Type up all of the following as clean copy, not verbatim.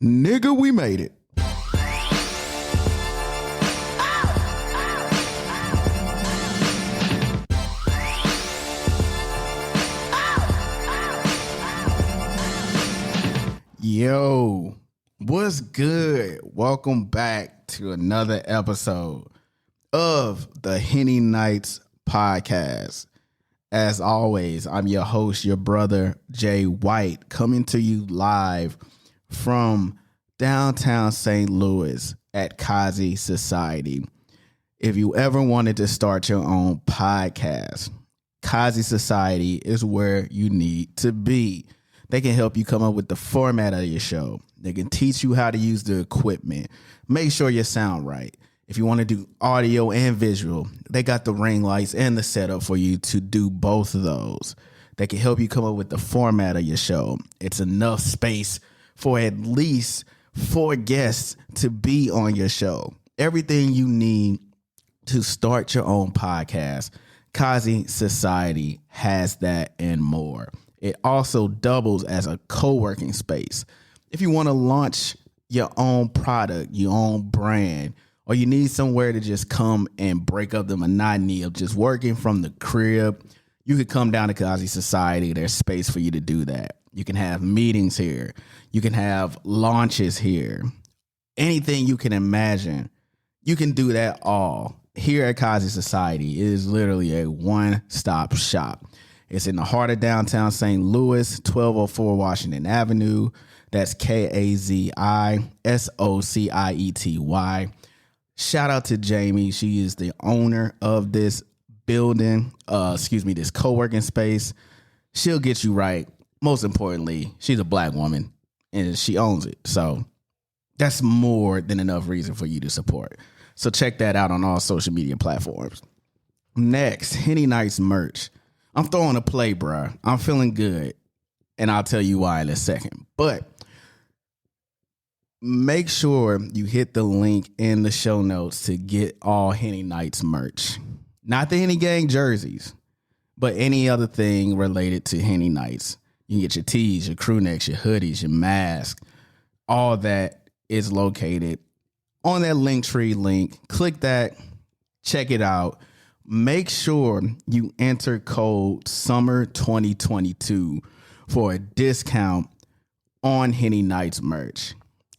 Nigga, we made it. Yo, what's good? Welcome back to another episode of the Henny Nights podcast. As always, I'm your host, your brother, Jay White, coming to you live from downtown St. Louis at Kazi Society. If you ever wanted to start your own podcast, Kazi Society is where you need to be. They can help you come up with the format of your show. They can teach you how to use the equipment. Make sure you sound right. If you want to do audio and visual, they got the ring lights and the setup for you to do both of those. They can help you come up with the format of your show. It's enough space for at least 4 guests to be on your show. Everything you need to start your own podcast, Kazi Society has that and more. It also doubles as a co-working space. If you want to launch your own product, your own brand, or you need somewhere to just come and break up the monotony of just working from the crib, you could come down to Kazi Society. There's space for you to do that. You can have meetings here. You can have launches here. Anything you can imagine, you can do that all here at Kazi Society. It is literally a one-stop shop. It's in the heart of downtown St. Louis, 1204 Washington Avenue. That's KAZISOCIETY. Shout out to Jamie. She is the owner of this building, this co-working space. She'll get you right. Most importantly, she's a black woman and she owns it. So that's more than enough reason for you to support. So check that out on all social media platforms. Next, Henny Nights merch. I'm throwing a play, bruh. I'm feeling good, and I'll tell you why in a second. But make sure you hit the link in the show notes to get all Henny Nights merch. Not the Henny Gang jerseys, but any other thing related to Henny Nights. You can get your tees, your crew necks, your hoodies, your mask. All that is located on that Linktree link. Click that. Check it out. Make sure you enter code SUMMER2022 for a discount on Henny Nights merch.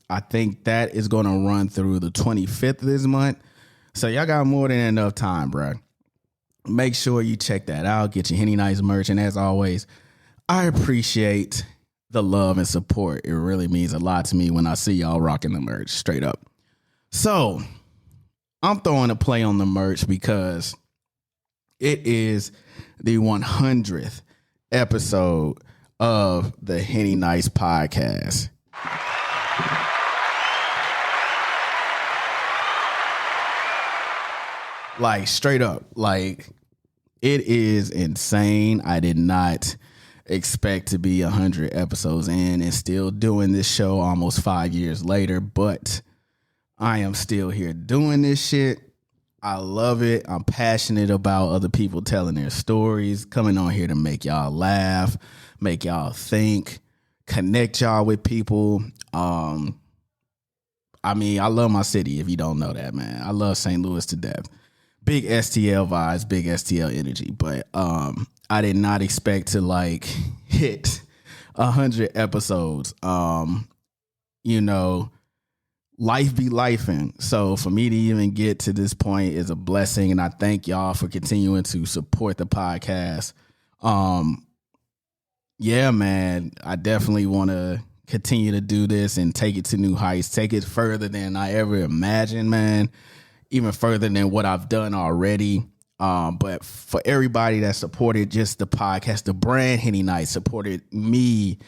I think that is going to run through the 25th of this month. So y'all got more than enough time, bro. Make sure you check that out. Get your Henny Nights merch. And as always, I appreciate the love and support. It really means a lot to me when I see y'all rocking the merch, straight up. So I'm throwing a play on the merch because it is the 100th episode of the Henny Nights podcast. Like, straight up, like, it is insane. I did not expect to be 100 episodes in and still doing this show almost 5 years later, but I am still here doing this shit. I love it. I'm passionate about other people telling their stories, coming on here to make y'all laugh, make y'all think, connect y'all with people. I love my city, if you don't know that, man. I love St. Louis to death. Big STL vibes, big STL energy. But I did not expect to, like, hit 100 episodes. Life be lifing. So for me to even get to this point is a blessing, and I thank y'all for continuing to support the podcast. Yeah, man, I definitely want to continue to do this and take it to new heights, take it further than I ever imagined, man, even further than what I've done already. But for everybody that supported just the podcast, the brand Henny Nights supported me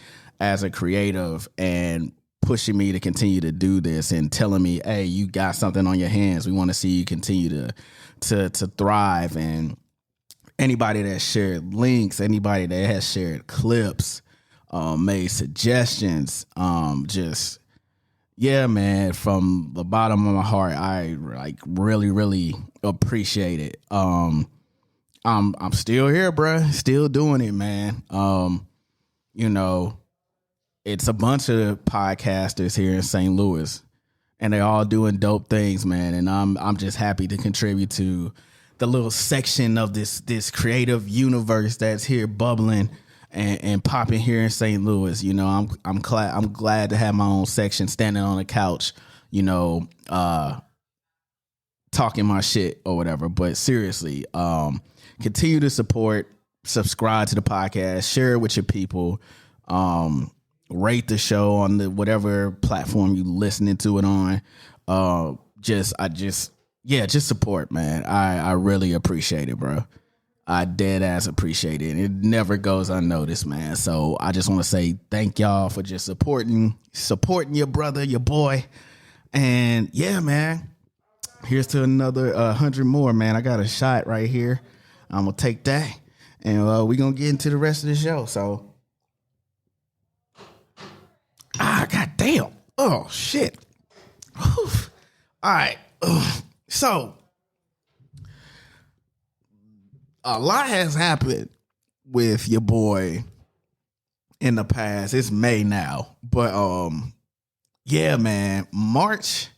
as a creative and pushing me to continue to do this and telling me, hey, you got something on your hands. We want to see you continue to thrive. And anybody that shared links, anybody that has shared clips, made suggestions, yeah, man, from the bottom of my heart, I really, really appreciate it. I'm still here, bruh, still doing it, man. it's a bunch of podcasters here in St. Louis, and they're all doing dope things, man. And I'm just happy to contribute to the little section of this creative universe that's here bubbling and popping here in St. Louis. You know, I'm glad to have my own section, standing on the couch, you know, talking my shit or whatever. But seriously, continue to support, subscribe to the podcast, share it with your people, rate the show on the whatever platform you listening to it on. Just support, man. I really appreciate it, bro. I dead ass appreciate it. It never goes unnoticed, man. So I just want to say thank y'all for just supporting your brother, your boy. And yeah, man, here's to another 100 more, man. I got a shot right here. I'm going to take that. And we're going to get into the rest of the show. So, goddamn. Oh, shit. Whew. All right. So, a lot has happened with your boy in the past. It's May now. But, yeah, man. March.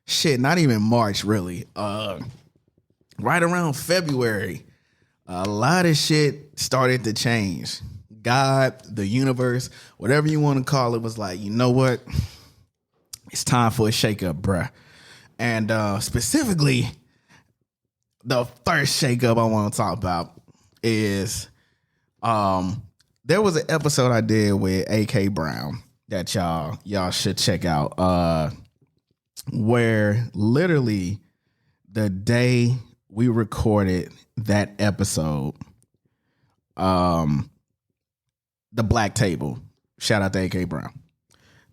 Shit, not even March, really. Right around February, a lot of shit started to change. God, the universe, whatever you want to call it, was like, you know what? It's time for a shakeup, bruh. And specifically, the first shakeup I want to talk about is there was an episode I did with AK Brown that y'all should check out. Where literally the day we recorded that episode, the Black Table, shout out to AK Brown.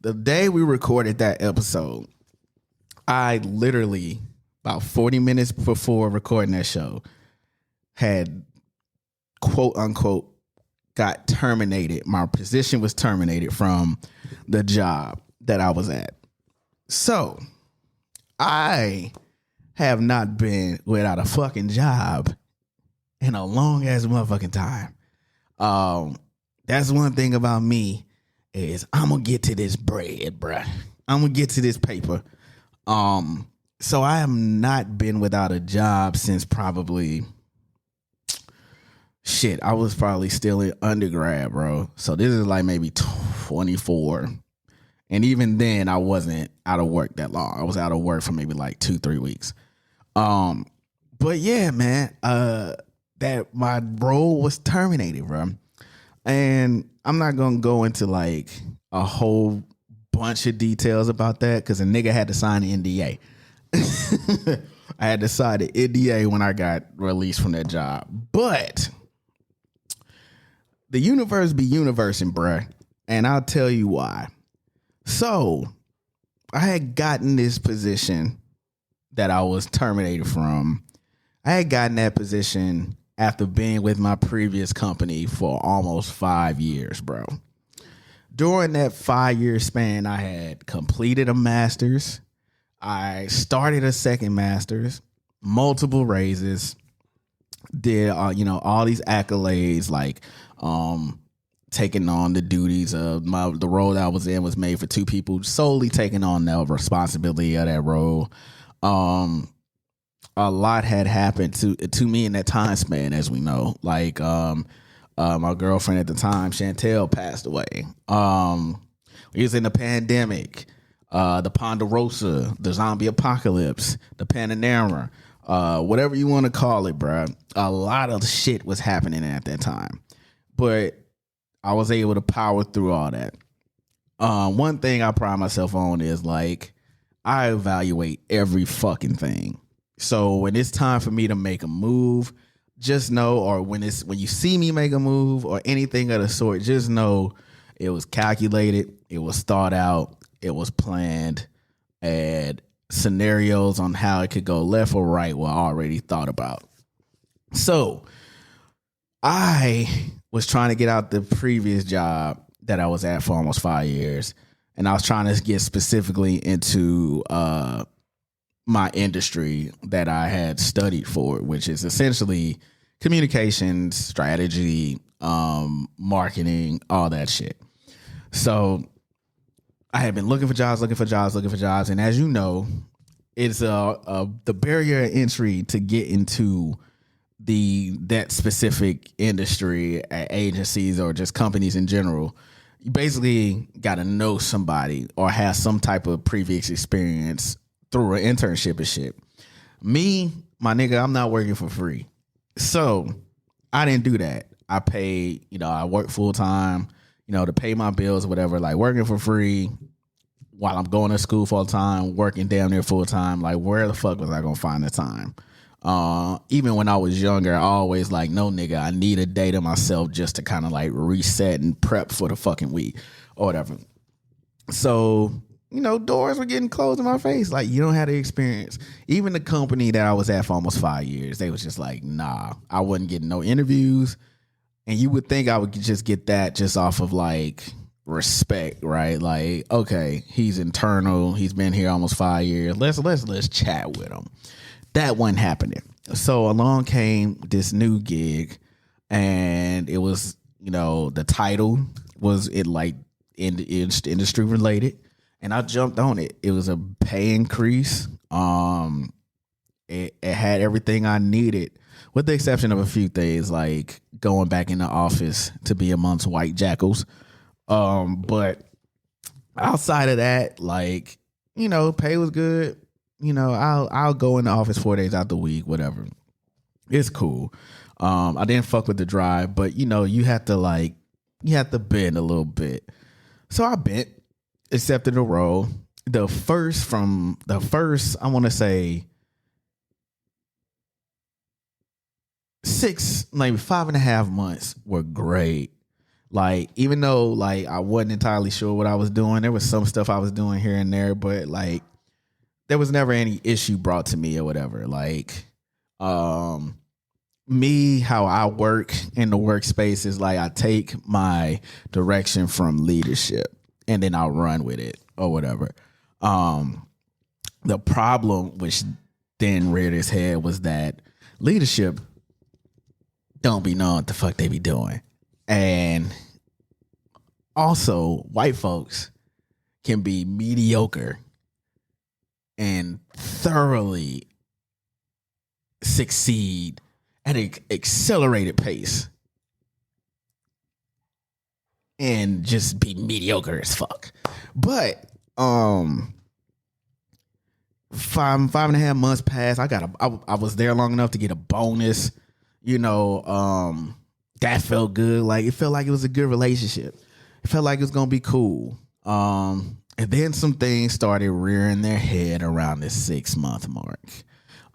The day we recorded that episode, I literally, about 40 minutes before recording that show, had quote unquote got terminated. My position was terminated from the job that I was at. So I have not been without a fucking job in a long ass motherfucking time. That's one thing about me is I'm gonna get to this bread, bruh. I'm gonna get to this paper. So I have not been without a job since probably I was probably still in undergrad, bro. So this is like maybe 24. And even then, I wasn't out of work that long. I was out of work for maybe like 2-3 weeks. But yeah, man, that my role was terminated, bro. And I'm not gonna go into like a whole bunch of details about that because a nigga had to sign an NDA. I had to sign an NDA when I got released from that job. But the universe be universing, bruh. And I'll tell you why. So I had gotten this position that I was terminated from. I had gotten that position after being with my previous company for almost 5 years, bro. During that 5-year span, I had completed a master's. I started a second master's, multiple raises, did all these accolades, like taking on the duties of the role that I was in was made for 2 people, solely taking on the responsibility of that role. A lot had happened to me in that time span, as we know. Like my girlfriend at the time, Chantel, passed away. We was in the pandemic, the Ponderosa, the zombie apocalypse, the Panamera, whatever you want to call it, bro. A lot of shit was happening at that time, but I was able to power through all that. One thing I pride myself on is like I evaluate every fucking thing. So when it's time for me to make a move, just know, or when you see me make a move or anything of the sort, just know it was calculated, it was thought out, it was planned, and scenarios on how it could go left or right were already thought about. So I was trying to get out the previous job that I was at for almost 5 years, and I was trying to get specifically into my industry that I had studied for, which is essentially communications, strategy, marketing, all that shit. So I had been looking for jobs, and as you know, it's the barrier of entry to get into that specific industry at agencies or just companies in general. You basically got to know somebody or have some type of previous experience through an internship and shit. Me, my nigga, I'm not working for free. So I didn't do that. I paid, I work full time, to pay my bills or whatever, like working for free while I'm going to school full time, working damn near full time. Like, where the fuck was I going to find the time? Even when I was younger, I always like, no nigga, I need a day to myself just to kind of like reset and prep for the fucking week or whatever. So, doors were getting closed in my face. Like, you don't have the experience. Even the company that I was at for almost 5 years, they was just like, nah, I wasn't getting no interviews. And you would think I would just get that just off of like respect, right? Like, okay, he's internal. He's been here almost 5 years. Let's chat with him. That wasn't happening. So along came this new gig, and it was, the title was it like industry related, and I jumped on it. It was a pay increase. It had everything I needed, with the exception of a few things like going back in the office to be amongst white jackals. But outside of that, like, pay was good. I'll go in the office 4 days out the week, whatever. It's cool. I didn't fuck with the drive, but you have to bend a little bit. So I bent, accepted the role. The first, I want to say 6, maybe 5.5 months were great. Like, even though like I wasn't entirely sure what I was doing, there was some stuff I was doing here and there, but like, there was never any issue brought to me or whatever. Like, me, how I work in the workspace is like I take my direction from leadership and then I'll run with it or whatever. The problem, which then reared its head, was that leadership don't be knowing what the fuck they be doing. And also, white folks can be mediocre and thoroughly succeed at an accelerated pace and just be mediocre as fuck. But 5.5 months passed. I was there long enough to get a bonus. That felt good. Like, it felt like it was a good relationship. It felt like it was gonna be cool. And then some things started rearing their head around the 6-month mark.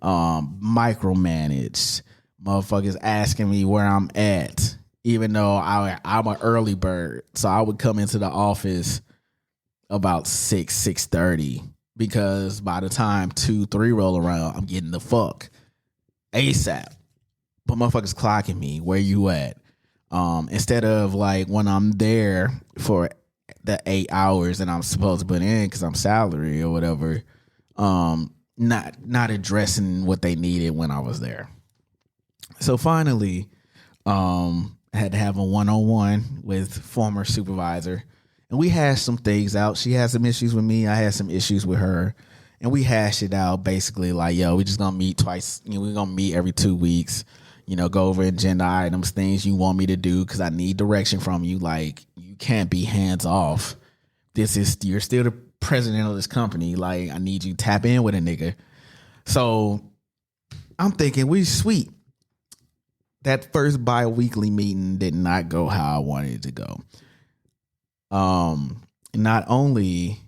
Micromanaged. Motherfuckers asking me where I'm at, even though I'm an early bird. So I would come into the office about 6:30, because by the time 2-3 roll around, I'm getting the fuck ASAP. But motherfuckers clocking me, where you at? Instead of like when I'm there for the 8 hours that I'm supposed to put in because I'm salary or whatever, not addressing what they needed when I was there. So finally, I had to have a one-on-one with former supervisor, and we hashed some things out. She had some issues with me. I had some issues with her, and we hashed it out basically like, yo, we just gonna meet twice. We're gonna meet every 2 weeks. Go over agenda items, things you want me to do, because I need direction from you. Like, you can't be hands off. You're still the president of this company. Like, I need you to tap in with a nigga. So I'm thinking we sweet. That first bi-weekly meeting did not go how I wanted it to go. Not only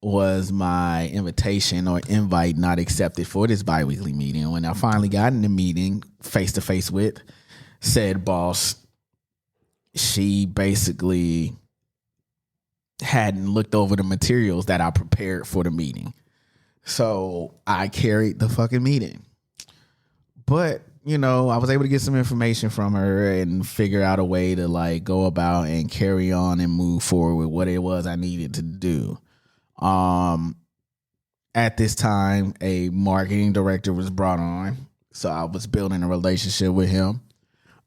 was my invitation or invite not accepted for this bi-weekly meeting, when I finally got in the meeting face-to-face with said boss, she basically hadn't looked over the materials that I prepared for the meeting. So I carried the fucking meeting. But, I was able to get some information from her and figure out a way to like go about and carry on and move forward with what it was I needed to do. At this time, a marketing director was brought on, so I was building a relationship with him.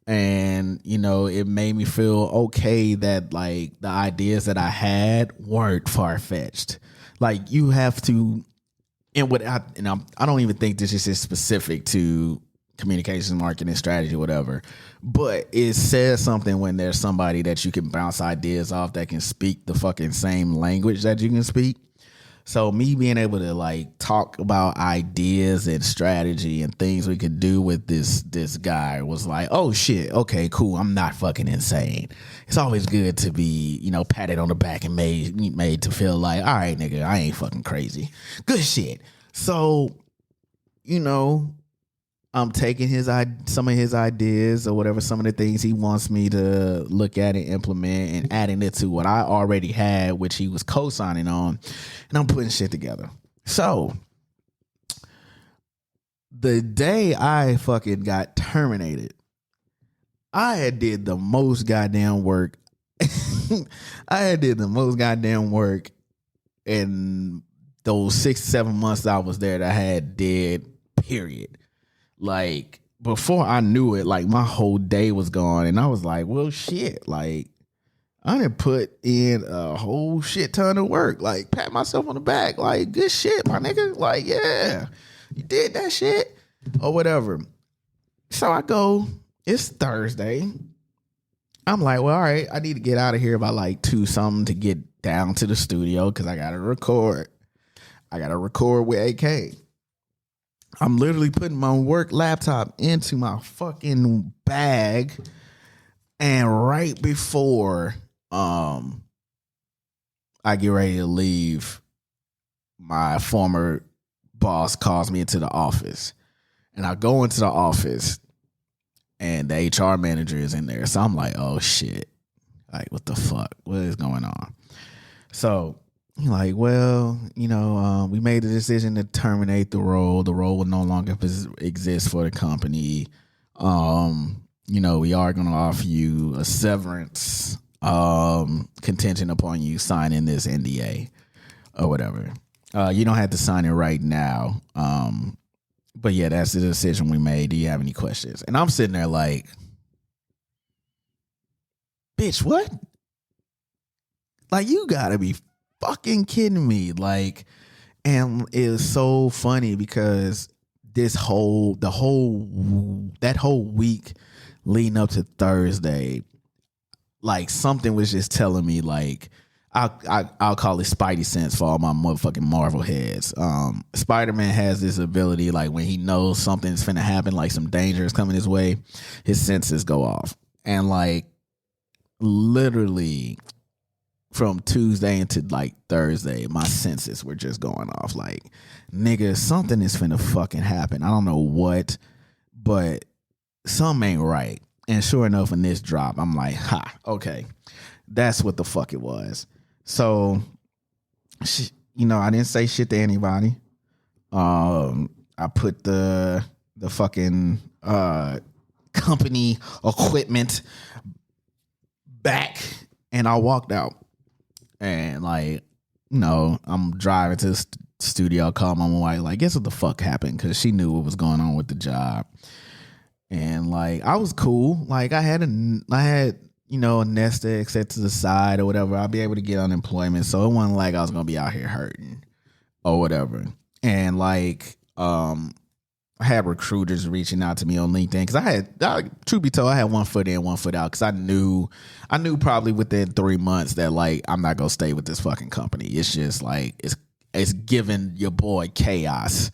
And, it made me feel okay that like the ideas that I had weren't far fetched. Like you have to, I don't even think this is just specific to communications, marketing, strategy, whatever. But it says something when there's somebody that you can bounce ideas off that can speak the fucking same language that you can speak. So me being able to like talk about ideas and strategy and things we could do with this guy was like, oh shit, okay, cool. I'm not fucking insane. It's always good to be, patted on the back and made to feel like, all right, nigga, I ain't fucking crazy. Good shit. So, I'm taking some of his ideas or whatever, some of the things he wants me to look at and implement and adding it to what I already had, which he was co-signing on, and I'm putting shit together. So the day I fucking got terminated, I had did the most goddamn work. In those 6-7 months I was there that I had did, period. Like, before I knew it, like, my whole day was gone. And I was like, well, shit. Like, I done put in a whole shit ton of work. Like, pat myself on the back. Like, good shit, my nigga. Like, yeah, you did that shit. Or whatever. So I go, it's Thursday. I'm like, well, all right, I need to get out of here by like 2 something to get down to the studio because I got to record. I got to record with AK. I'm literally putting my work laptop into my fucking bag, and right before I get ready to leave, my former boss calls me into the office, and I go into the office, and the HR manager is in there. So I'm like, oh shit, like what the fuck, what is going on? So like, well, we made the decision to terminate the role. The role will no longer exist for the company. We are going to offer you a severance contingent upon you signing this NDA or whatever. You don't have to sign it right now. But yeah, that's the decision we made. Do you have any questions? And I'm sitting there like, bitch, what? Like, you gotta be fucking kidding me. Like, and it was so funny because that whole week leading up to Thursday, like, something was just telling me, like, I'll call it Spidey sense for all my motherfucking Marvel heads. Spider-Man has this ability, like, when he knows something's finna happen, like some danger is coming his way, his senses go off. And like, literally from Tuesday into like Thursday, my senses were just going off. Like, nigga, something is finna fucking happen. I don't know what, but something ain't right. And sure enough, in this drop, I'm like, ha, okay, that's what the fuck it was. So, I didn't say shit to anybody. I put the fucking company equipment back, and I walked out. And like, I'm driving to the studio, call my wife, like, guess what the fuck happened? Because she knew what was going on with the job. And like, I was cool. Like, I had a nest egg set to the side or whatever. I'll be able to get unemployment. So it wasn't like I was going to be out here hurting or whatever. And like, I had recruiters reaching out to me on LinkedIn because truth be told, I had one foot in, one foot out because I knew probably within 3 months that like I'm not gonna stay with this fucking company. It's just like it's giving your boy chaos,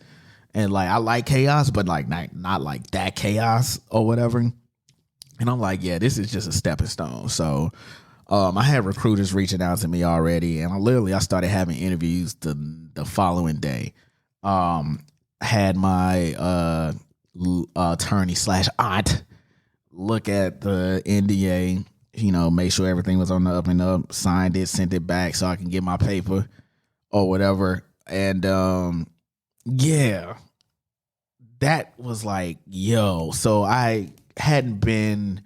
and like I like chaos, but like not like that chaos or whatever. And I'm like, yeah, this is just a stepping stone. So I had recruiters reaching out to me already, and I started having interviews the following day. Had my attorney / aunt look at the NDA, make sure everything was on the up and up, signed it, sent it back so I can get my paper or whatever. And yeah, that was like, yo. So I hadn't been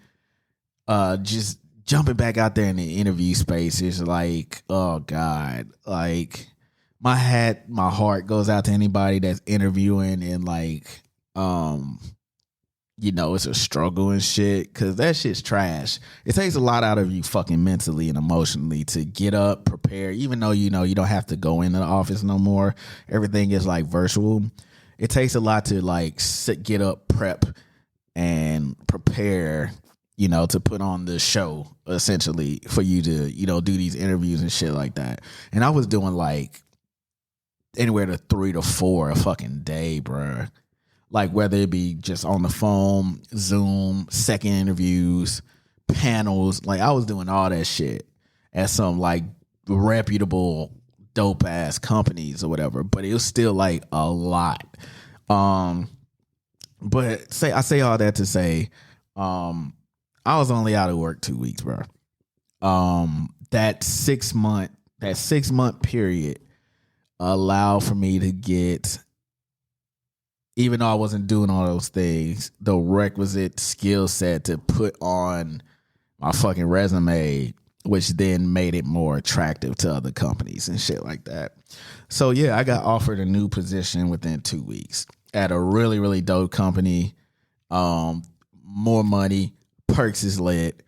just jumping back out there in the interview space. It's like, oh God, like, my heart goes out to anybody that's interviewing and like it's a struggle and shit, because that shit's trash. It takes a lot out of you fucking mentally and emotionally to get up, prepare, even though you don't have to go into the office no more. Everything is like virtual. It takes a lot to like get up, prep, and prepare, to put on the show, essentially, for you to, do these interviews and shit like that. And I was doing like anywhere to 3 to 4 a fucking day, bruh. Like whether it be just on the phone, Zoom, second interviews, panels. Like I was doing all that shit at some like reputable dope ass companies or whatever. But it was still like a lot. But I say all that to say, I was only out of work 2 weeks, bro. That 6 month period allowed for me to get, even though I wasn't doing all those things, the requisite skill set to put on my fucking resume, which then made it more attractive to other companies and shit like that. So yeah, I got offered a new position within 2 weeks at a really, really dope company. More money, perks is lit,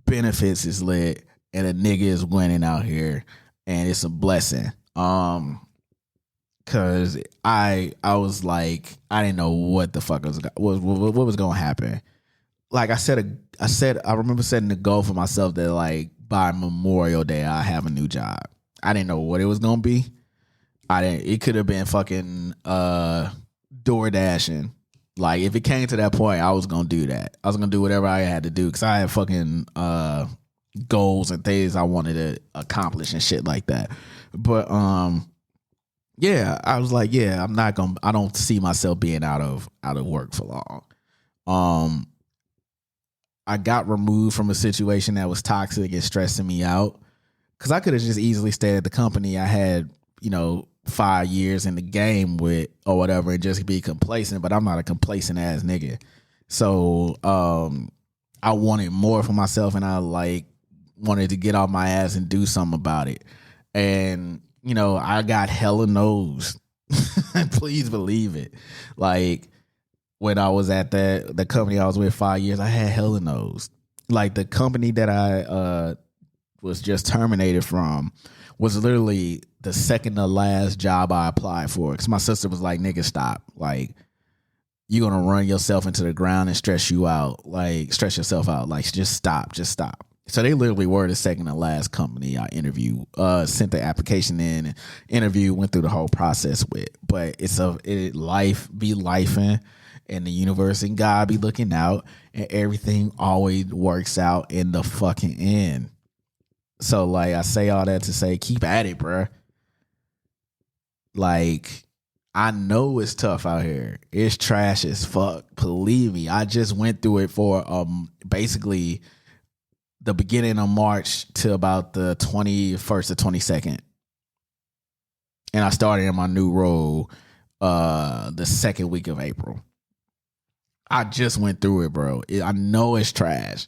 benefits is lit, and a nigga is winning out here, and it's a blessing. Cause I was like, I didn't know what the fuck what was gonna happen. Like I remember setting the goal for myself that like by Memorial Day I have a new job. I didn't know what it was gonna be. It could have been fucking door dashing. Like if it came to that point, I was gonna do that. I was gonna do whatever I had to do because I had fucking goals and things I wanted to accomplish and shit like that. But yeah, I was like, yeah, I don't see myself being out of work for long. I got removed from a situation that was toxic and stressing me out, because I could have just easily stayed at the company I had, 5 years in the game with or whatever and just be complacent, but I'm not a complacent ass nigga. So I wanted more for myself, and I like wanted to get off my ass and do something about it. And I got hella no's. Please believe it. Like when I was at the company I was with 5 years, I had hella no's. Like the company that I was just terminated from was literally the second to last job I applied for. Because my sister was like, nigga, stop. Like, you're going to run yourself into the ground and stress yourself out. Like, just stop. So they literally were the second to last company I interviewed, sent the application in, interviewed, went through the whole process with. But life be lifing, and the universe and God be looking out, and everything always works out in the fucking end. So like I say all that to say, keep at it, bruh. Like, I know it's tough out here. It's trash as fuck. Believe me, I just went through it for basically the beginning of March to about the 21st or 22nd. And I started in my new role the second week of April. I just went through it, bro. I know it's trash.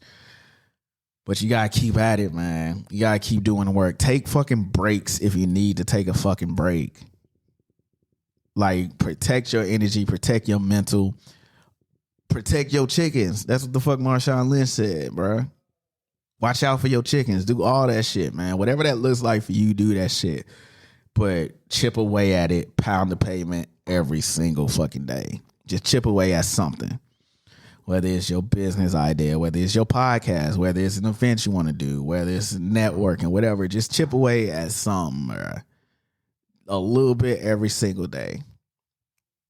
But you gotta keep at it, man. You gotta keep doing the work. Take fucking breaks if you need to take a fucking break. Like, protect your energy, protect your mental, protect your chickens. That's what the fuck Marshawn Lynch said, bro. Watch out for your chickens. Do all that shit, man. Whatever that looks like for you, do that shit. But chip away at it, pound the pavement every single fucking day. Just chip away at something. Whether it's your business idea, whether it's your podcast, whether it's an event you want to do, whether it's networking, whatever, just chip away at something, a little bit every single day.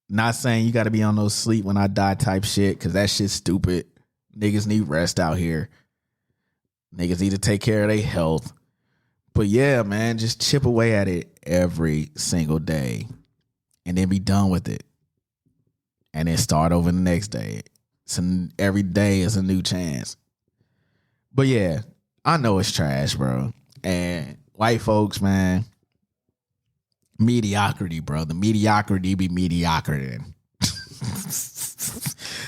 Not saying you got to be on no sleep when I die type shit, because that shit's stupid. Niggas need rest out here. Niggas need to take care of their health. But yeah, man, just chip away at it every single day and then be done with it. And then start over the next day. So every day is a new chance. But yeah, I know it's trash, bro. And white folks, man, mediocrity, bro. The mediocrity be mediocre.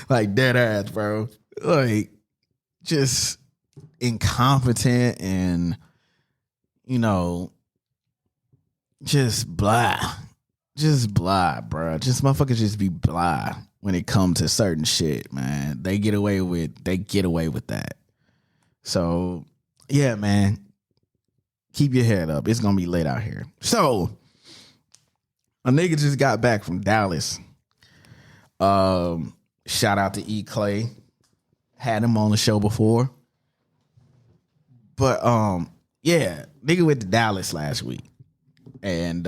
Like dead ass, bro. Like just incompetent and, just blah. Just blah, bro. Just motherfuckers just be blah when it comes to certain shit, man. They get away with that. So yeah, man. Keep your head up. It's gonna be lit out here. So a nigga just got back from Dallas. Shout out to E. Clay. Had him on the show before. But yeah, nigga went to Dallas last week. And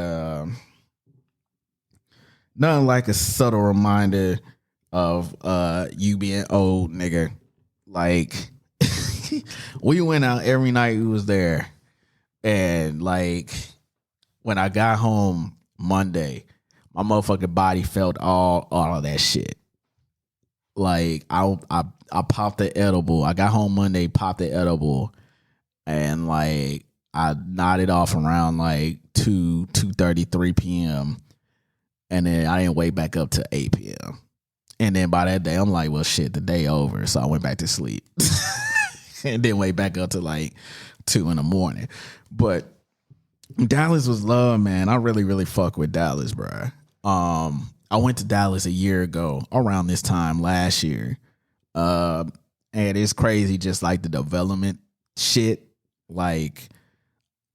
nothing like a subtle reminder of you being old, nigga. Like we went out every night we was there. And like when I got home Monday, my motherfucking body felt all of that shit. Like I popped the edible. I got home Monday, popped the edible, and like I nodded off around like 2:30, 3 p.m. And then I didn't wake back up till 8 p.m. And then by that day, I'm like, well, shit, the day over. So I went back to sleep. And then wake back up to like 2 in the morning. But Dallas was love, man. I really, really fuck with Dallas, bro. I went to Dallas a year ago, around this time last year. And it's crazy, just like the development shit, like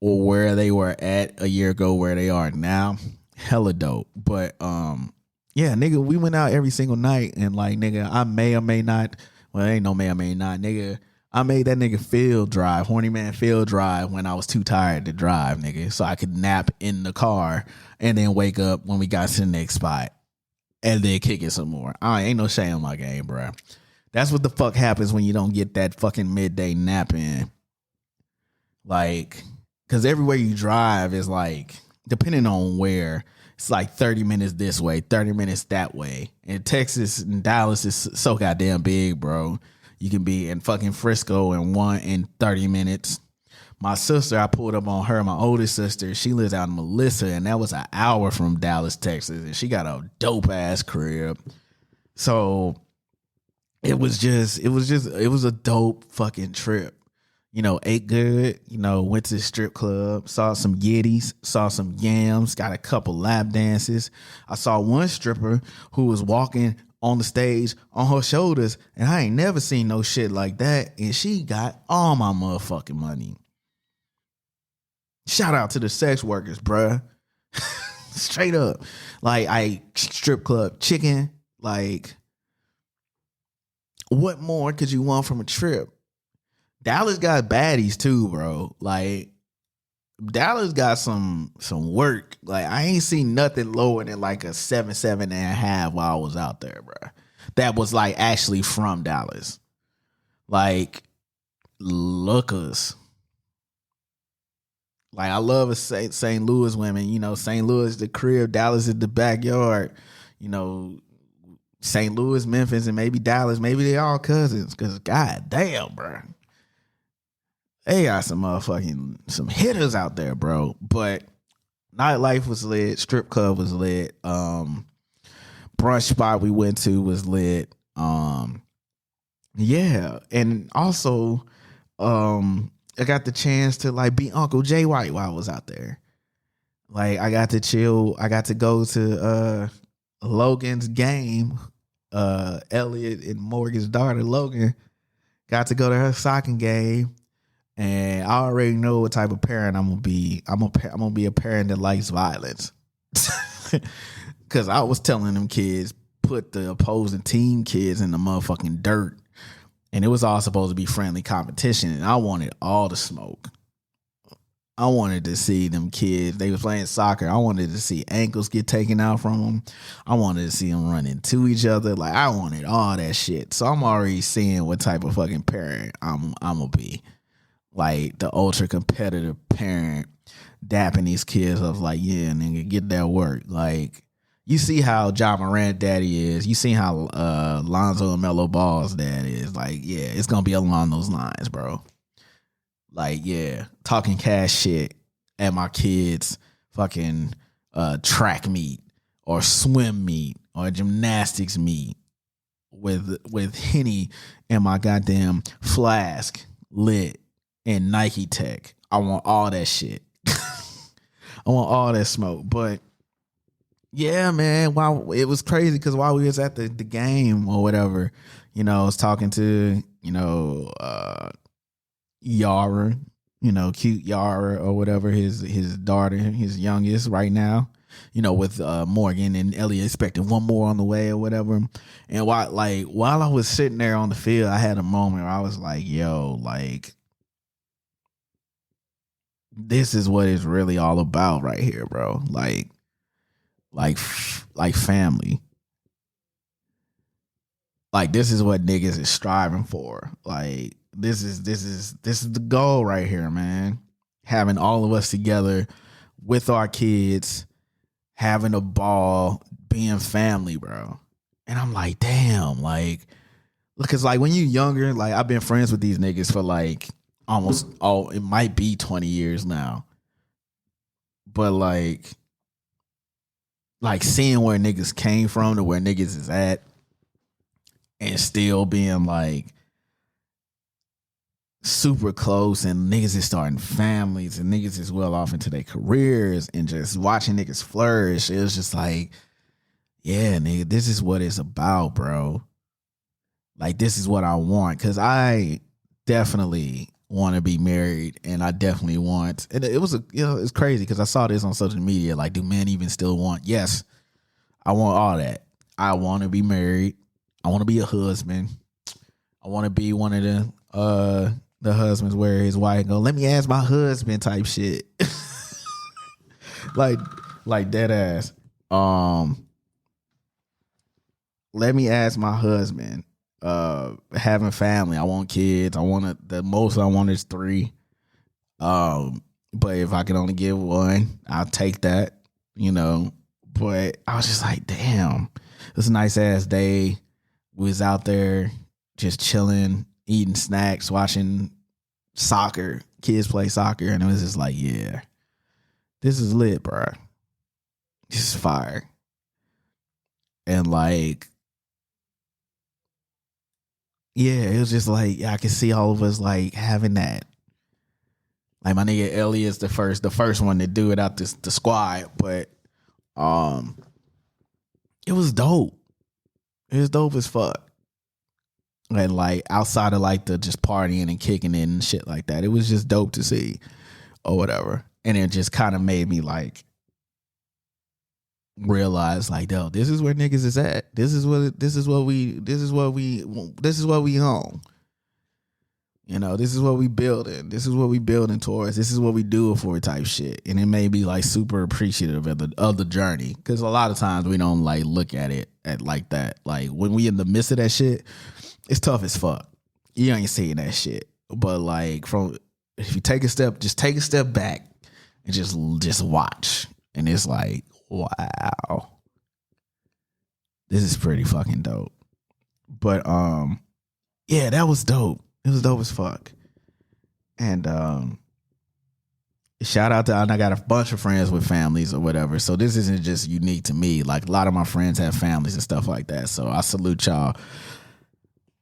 or where they were at a year ago, where they are now. Hella dope. But yeah, nigga, we went out every single night, and like, nigga, I may or may not, well, ain't no may or may not, nigga, I made that nigga field drive, horny man field drive, when I was too tired to drive, nigga, so I could nap in the car and then wake up when we got to the next spot and then kick it some more. I ain't no shame in my game, bro. That's what the fuck happens when you don't get that fucking midday nap in. Like, because everywhere you drive is like, depending on where, it's like 30 minutes this way, 30 minutes that way. And Texas and Dallas is so goddamn big, bro. You can be in fucking Frisco in 30 minutes. My sister, I pulled up on her, my oldest sister. She lives out in Melissa, and that was an hour from Dallas, Texas. And she got a dope ass crib. So it was a dope fucking trip. You know, ate good, you know, went to the strip club, saw some yiddies, saw some yams, got a couple lap dances. I saw one stripper who was walking on the stage on her shoulders, and I ain't never seen no shit like that, and she got all my motherfucking money. Shout out to the sex workers, bruh. Straight up. Like, I strip club chicken. Like, what more could you want from a trip? Dallas got baddies too, bro. Like, Dallas got some work. Like, I ain't seen nothing lower than like a 7.5 while I was out there, bro. That was like actually from Dallas. Like, lookers. Like, I love a St. Louis women. You know, St. Louis the crib, Dallas is the backyard. You know, St. Louis, Memphis, and maybe Dallas, maybe they all cousins. Cause god damn, bro. They got some hitters out there, bro. But nightlife was lit. Strip club was lit. Brunch spot we went to was lit. Yeah. And also, I got the chance to like be Uncle Jay White while I was out there. Like, I got to chill. I got to go to Logan's game. Elliot and Morgan's daughter, Logan, got to go to her soccer game. And I already know what type of parent I'm gonna be. I'm gonna be a parent that likes violence. Cause I was telling them kids, put the opposing team kids in the motherfucking dirt. And it was all supposed to be friendly competition. And I wanted all the smoke. I wanted to see them kids. They was playing soccer. I wanted to see ankles get taken out from them. I wanted to see them run into each other. Like, I wanted all that shit. So I'm already seeing what type of fucking parent I'm gonna be. Like, the ultra competitive parent dapping these kids up like, yeah, nigga, get that work. Like, you see how John Morant daddy is. You see how Lonzo and Melo Ball's dad is. Like, yeah, it's going to be along those lines, bro. Like, yeah, talking cash shit at my kids' fucking track meet or swim meet or gymnastics meet with Henny and my goddamn flask lit and Nike Tech. I want all that shit. I want all that smoke. But Yeah, man. While it was crazy because while we was at the game or whatever, I was talking to, Yara, cute Yara or whatever, his daughter, his youngest right now, with Morgan and Elliot expecting one more on the way or whatever. And while I was sitting there on the field, I had a moment where I was like, yo, like, this is what it's really all about right here, bro. Like family. Like, this is what niggas is striving for. Like, this is the goal right here, man. Having all of us together with our kids, having a ball, being family, bro. And I'm like, damn, like, because like when you younger, like I've been friends with these niggas for like almost it might be 20 years now. But like seeing where niggas came from to where niggas is at and still being like super close, and niggas is starting families and niggas is well off into their careers, and just watching niggas flourish, it was just like, yeah, nigga, this is what it's about, bro. Like, this is what I want, because I definitely want to be married, and I definitely want, and it was it's crazy because I saw this on social media, like, do men even still want? Yes, I want all that. I want to be married. I want to be a husband. I want to be one of the husbands where his wife go, let me ask my husband type shit. like dead ass. Let me ask my husband. Having family. I want kids. The most I want is 3. But if I could only get 1, I'll take that, But I was just like, damn, it was a nice ass day. We was out there just chilling, eating snacks, watching soccer, kids play soccer, and it was just like, yeah, this is lit, bro. This is fire. And like, yeah, it was just like, I could see all of us like having that. Like my nigga Elliot's the first one to do it out the squad, but it was dope. It was dope as fuck. And like outside of like the just partying and kicking it and shit like that, it was just dope to see or whatever. And it just kind of made me like realize like, yo, this is where niggas is at. This is what we own. This is what we building. This is what we building towards. This is what we do it for type shit. And it made me like super appreciative of the journey. Cause a lot of times we don't like look at it like that. Like when we in the midst of that shit, it's tough as fuck. You ain't seeing that shit. But like if you take a step back and just watch. And it's like, wow. This is pretty fucking dope. But yeah, that was dope. It was dope as fuck. And shout out to, and I got a bunch of friends with families or whatever. So this isn't just unique to me. Like a lot of my friends have families and stuff like that. So I salute y'all.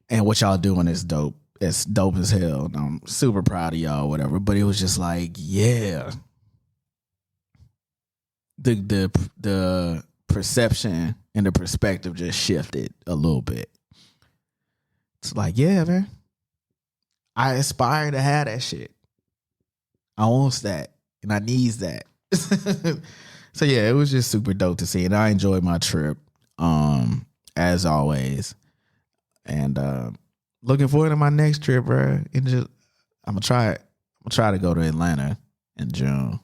And what y'all doing is dope. It's dope as hell. And I'm super proud of y'all, whatever. But it was just like, yeah. The perception and the perspective just shifted a little bit. It's like, yeah, man. I aspire to have that shit. I want that. And I needs that. So yeah, it was just super dope to see. And I enjoyed my trip. As always. And looking forward to my next trip, bro. And just I'm gonna try to go to Atlanta in June.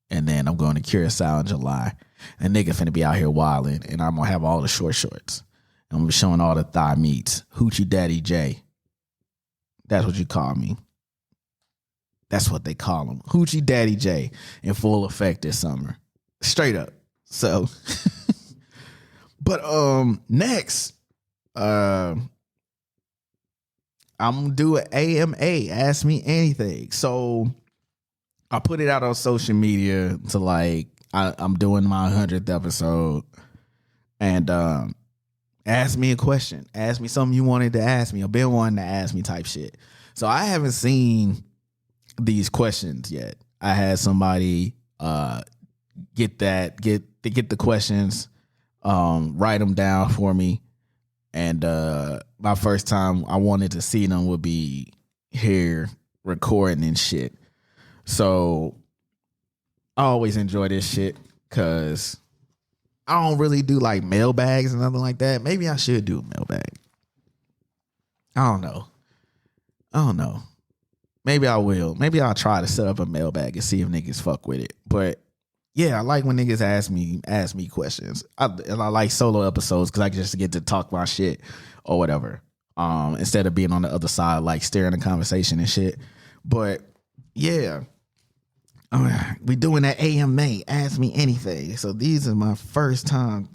And then I'm going to Curacao in July. And nigga finna be out here wilding. And I'm gonna have all the short shorts. I'm gonna be showing all the thigh meats. Hoochie Daddy J. That's what you call me. That's what they call him. Hoochie Daddy J in full effect this summer. Straight up. So but next I'm gonna do an AMA, Ask Me Anything. So I put it out on social media to like I'm doing my 100th episode, and ask me a question. Ask me something you wanted to ask me or been wanting to ask me type shit. So I haven't seen these questions yet. I had somebody get the questions, write them down for me. And my first time I wanted to see them would be here recording and shit. So I always enjoy this shit because I don't really do like mailbags and nothing like that. Maybe I should do a mailbag. I don't know. Maybe I will. Maybe I'll try to set up a mailbag and see if niggas fuck with it. But yeah, I like when niggas ask me questions. And I like solo episodes because I just get to talk my shit or whatever. Instead of being on the other side, like steering the conversation and shit. But yeah, we doing that AMA. Ask me anything. So these are my first time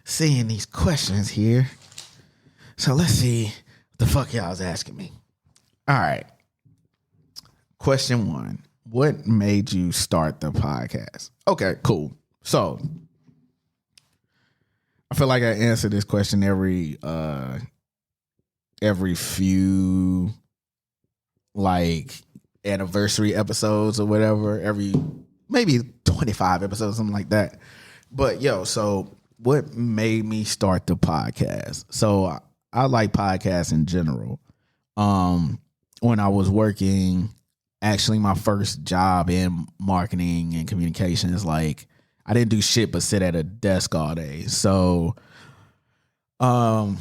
seeing these questions here. So let's see what the fuck y'all was asking me. All right. Question 1. What made you start the podcast? Okay, cool. So I feel like I answer this question every few like anniversary episodes or whatever, every maybe 25 episodes, something like that. But so what made me start the podcast? So I like podcasts in general. When I was working, actually my first job in marketing and communications, like I didn't do shit but sit at a desk all day. So I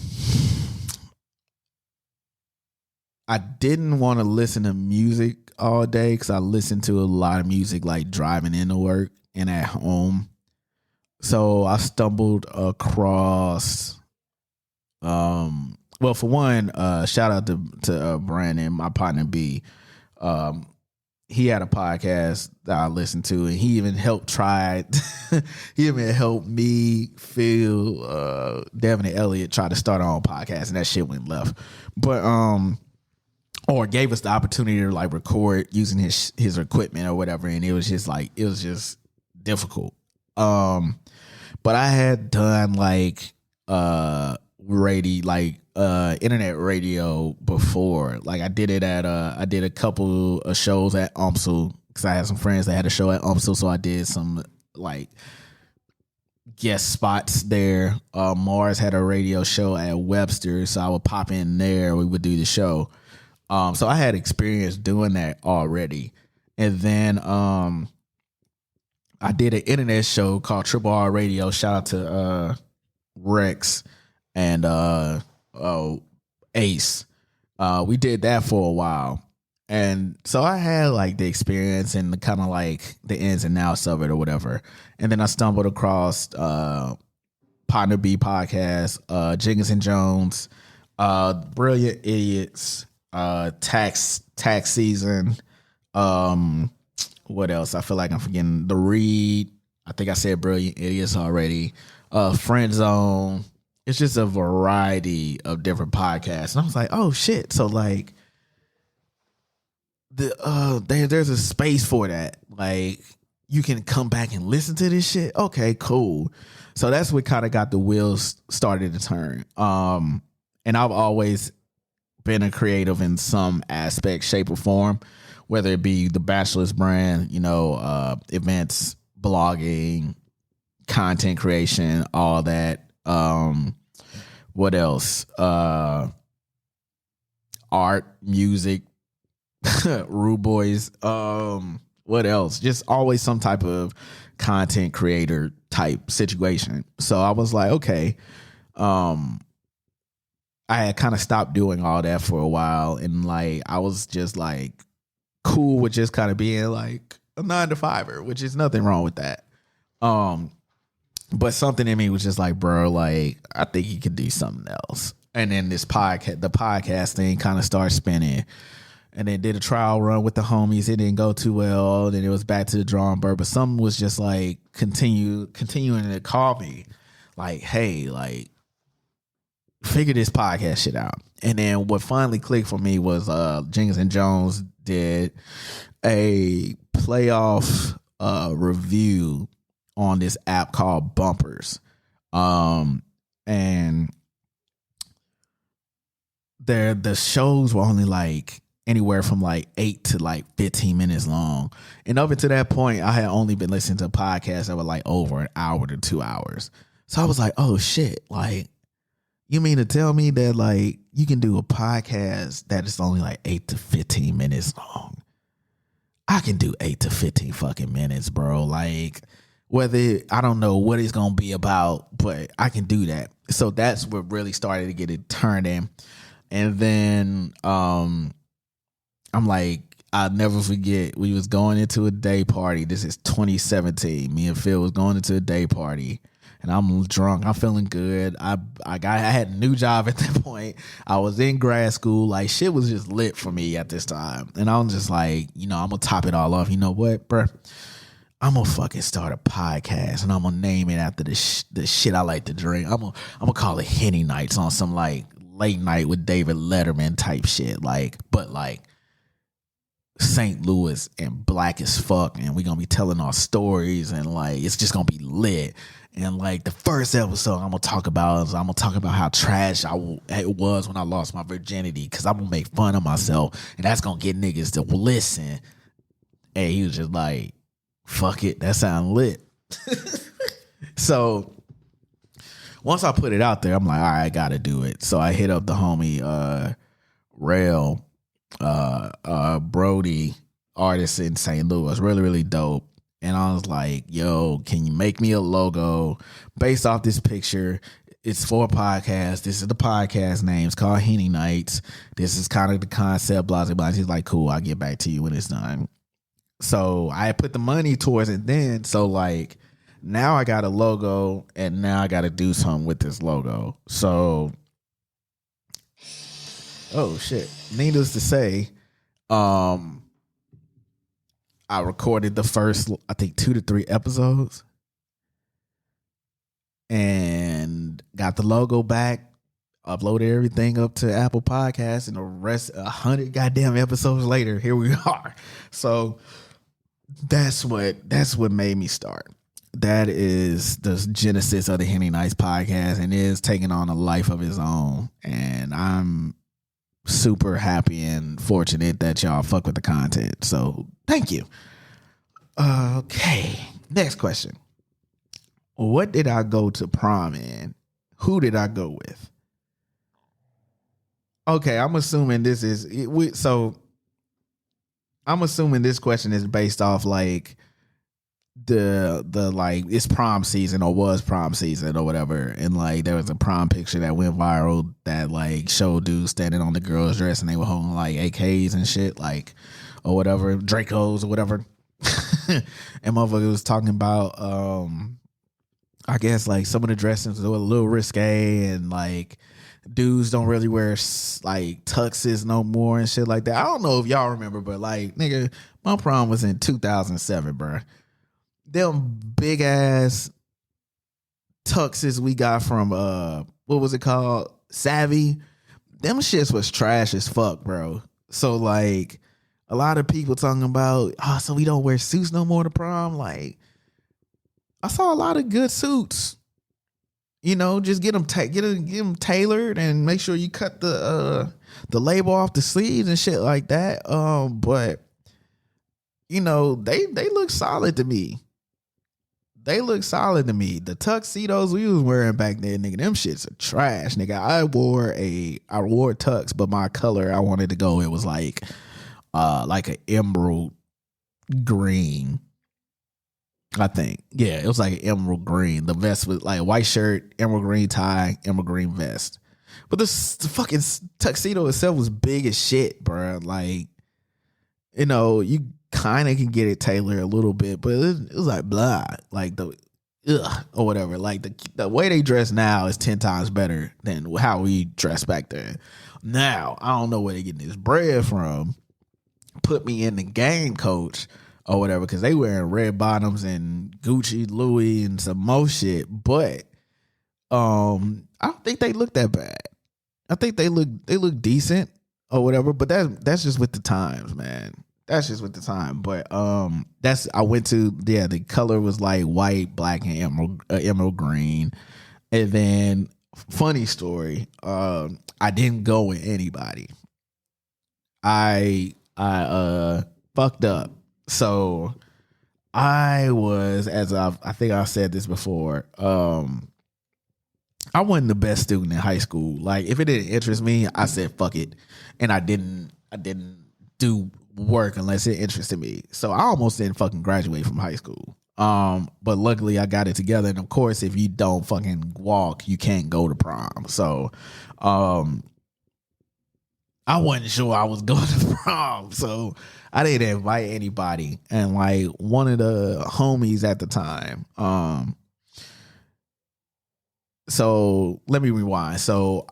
didn't want to listen to music all day because I listened to a lot of music like driving into work and at home. So I stumbled across well, for one, shout out to Brandon, my partner B. He had a podcast that I listened to, and he even helped he even helped me, Phil, Devin, and Elliot try to start our own podcast, and that shit went left. But or gave us the opportunity to like record using his equipment or whatever, and it was just difficult. But I had done like internet radio before. Like I did it I did a couple of shows at UMSL because I had some friends that had a show at UMSL, so I did some like guest spots there. Mars had a radio show at Webster, so I would pop in there. We would do the show. So I had experience doing that already. And then I did an internet show called Triple R Radio. Shout out to Rex and Ace. We did that for a while. And so I had like the experience and the kind of like the ins and outs of it or whatever. And then I stumbled across Partner B podcast, Jenkins and Jones, Brilliant Idiots, tax season. What else? I feel like I'm forgetting The Read. I think I said Brilliant Idiots already. Friend Zone. It's just a variety of different podcasts. And I was like, oh shit. So like there's a space for that. Like you can come back and listen to this shit. Okay, cool. So that's what kind of got the wheels started to turn. And I've always been a creative in some aspect, shape, or form, whether it be the Bachelor's brand, events, blogging, content creation, all that. What else? Art, music, Rude Boys. What else? Just always some type of content creator type situation. So I was like, okay. I had kind of stopped doing all that for a while, and like I was just like cool with just kind of being like a 9-to-5er, which is nothing wrong with that. But something in me was just like, bro, like I think you could do something else. And then the podcast thing kind of started spinning, and then did a trial run with the homies. It didn't go too well. Then it was back to the drawing board. But something was just like continuing to call me, like, hey, like, figure this podcast shit out. And then what finally clicked for me was Jenkins and Jones did a playoff review on this app called Bumpers. And the shows were only like anywhere from like 8 to like 15 minutes long. And up until that point, I had only been listening to podcasts that were like over an hour to 2 hours. So I was like, oh shit, like, you mean to tell me that like you can do a podcast that is only like 8 to 15 minutes long? I can do 8 to 15 fucking minutes, bro. Like, whether, I don't know what it's going to be about, but I can do that. So that's what really started to get it turned in. And then I'm like, I'll never forget, we was going into a day party. This is 2017. Me and Phil was going into a day party. And I'm drunk. I'm feeling good. I had a new job at that point. I was in grad school. Like, shit was just lit for me at this time. And I'm just like, I'm going to top it all off. You know what, bro? I'm going to fucking start a podcast. And I'm going to name it after the shit I like to drink. I'm going to call it Henny Nights, on some, like, late night with David Letterman type shit. Like, but, like, St. Louis and black as fuck. And we're going to be telling our stories. And, like, it's just going to be lit. And like the first episode I'm gonna talk about how trash it was when I lost my virginity, because I'm gonna make fun of myself, and that's gonna get niggas to listen. And he was just like, fuck it, that sound lit. So once I put it out there, I'm like, all right, I gotta do it. So I hit up the homie Rail Brody, artist in St. Louis, really, really dope. And I was like, yo, can you make me a logo based off this picture? It's for a podcast. This is the podcast name. It's called Henny Nights. This is kind of the concept, blah, blah, blah. He's like, cool, I'll get back to you when it's done. So I put the money towards it then. So, like, now I got a logo, and now I got to do something with this logo. So, oh, shit. Needless to say, I recorded the first, I think, 2 to 3 episodes and got the logo back, uploaded everything up to Apple Podcasts, and the rest, 100 goddamn episodes later, here we are. So that's what made me start. That is the genesis of the Henny Nights podcast, and it is taking on a life of its own. And I'm super happy and fortunate that y'all fuck with the content. So thank you. Okay. Next question. What did I go to prom in? Who did I go with? Okay, I'm assuming this question is based off like the like it's prom season or was prom season or whatever, and like there was a prom picture that went viral that like showed dudes standing on the girl's dress and they were holding like AKs and shit, like, or whatever, Dracos or whatever. And motherfucker was talking about I guess like some of the dressings were a little risque, and like dudes don't really wear like tuxes no more and shit like that. I don't know if y'all remember, but like, nigga, my prom was in 2007, bro. Them big ass tuxes we got from what was it called? Savvy. Them shits was trash as fuck, bro. So like a lot of people talking about, so we don't wear suits no more to prom. Like, I saw a lot of good suits. Just get them tailored and make sure you cut the label off the sleeves and shit like that. But they look solid to me. They look solid to me. The tuxedos we was wearing back then, nigga, them shits are trash, nigga. I wore tux, but my color I wanted to go, it was like an emerald green, I think. Yeah, it was like an emerald green. The vest was like a white shirt, emerald green tie, emerald green vest. But the fucking tuxedo itself was big as shit, bro. Like, you kind of can get it tailored a little bit, but it was like blah, like or whatever. Like the way they dress now is 10 times better than how we dressed back then. Now I don't know where they getting this bread from. Put me in the game coach or whatever, because they wearing red bottoms and Gucci, Louis, and some more shit. But I don't think they look that bad. I think they look decent or whatever. But that's just with the times, man. That's just with the time. But I went to, the color was like white, black, and emerald green. And then funny story, I didn't go with anybody. I fucked up. So I was, as I think I said this before, I wasn't the best student in high school. Like, if it didn't interest me, I said fuck it, and I didn't do work unless it interested me. So I almost didn't fucking graduate from high school. But luckily I got it together. And of course, if you don't fucking walk, you can't go to prom. So, I wasn't sure I was going to prom, so I didn't invite anybody. And like one of the homies at the time, so let me rewind. So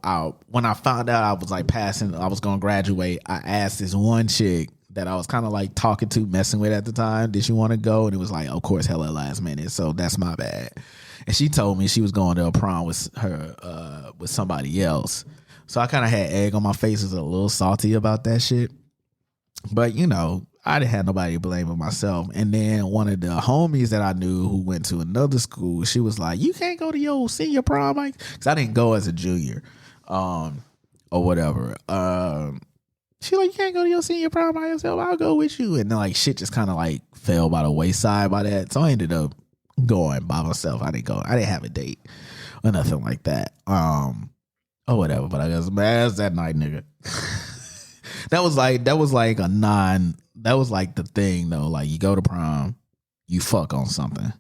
when I found out I was like passing, I was going to graduate, I asked this one chick that I was kind of like talking to, messing with at the time, did she want to go? And it was like, of course, hella last minute. So that's my bad. And she told me she was going to a prom with her, with somebody else. So I kind of had egg on my face, was a little salty about that shit. But, you know, I didn't have nobody to blame but myself. And then one of the homies that I knew who went to another school, she was like, you can't go to your senior prom, Mike. Because I didn't go as a junior or whatever. She like, you can't go to your senior prom by yourself. I'll go with you. And then like shit just kind of like fell by the wayside by that. So I ended up going by myself. I didn't go. I didn't have a date or nothing like that. Or whatever, but I guess ass that night, nigga. that was like the thing though. Like you go to prom, you fuck on something.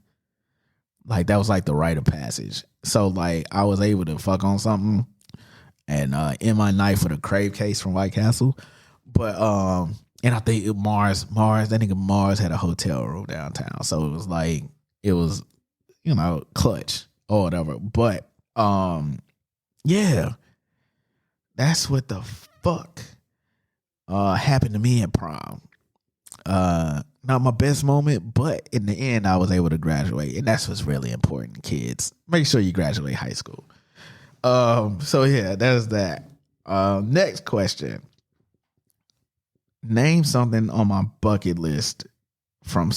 Like that was like the rite of passage. So like I was able to fuck on something and in my night for the crave case from White Castle. But and I think Mars, that nigga Mars had a hotel room downtown. So it was, you know, clutch or whatever. But yeah, that's what the fuck happened to me at prom. Not my best moment, but in the end, I was able to graduate, and that's what's really important, kids. Make sure you graduate high school. So yeah, there's that. Next question. Name something on my bucket list from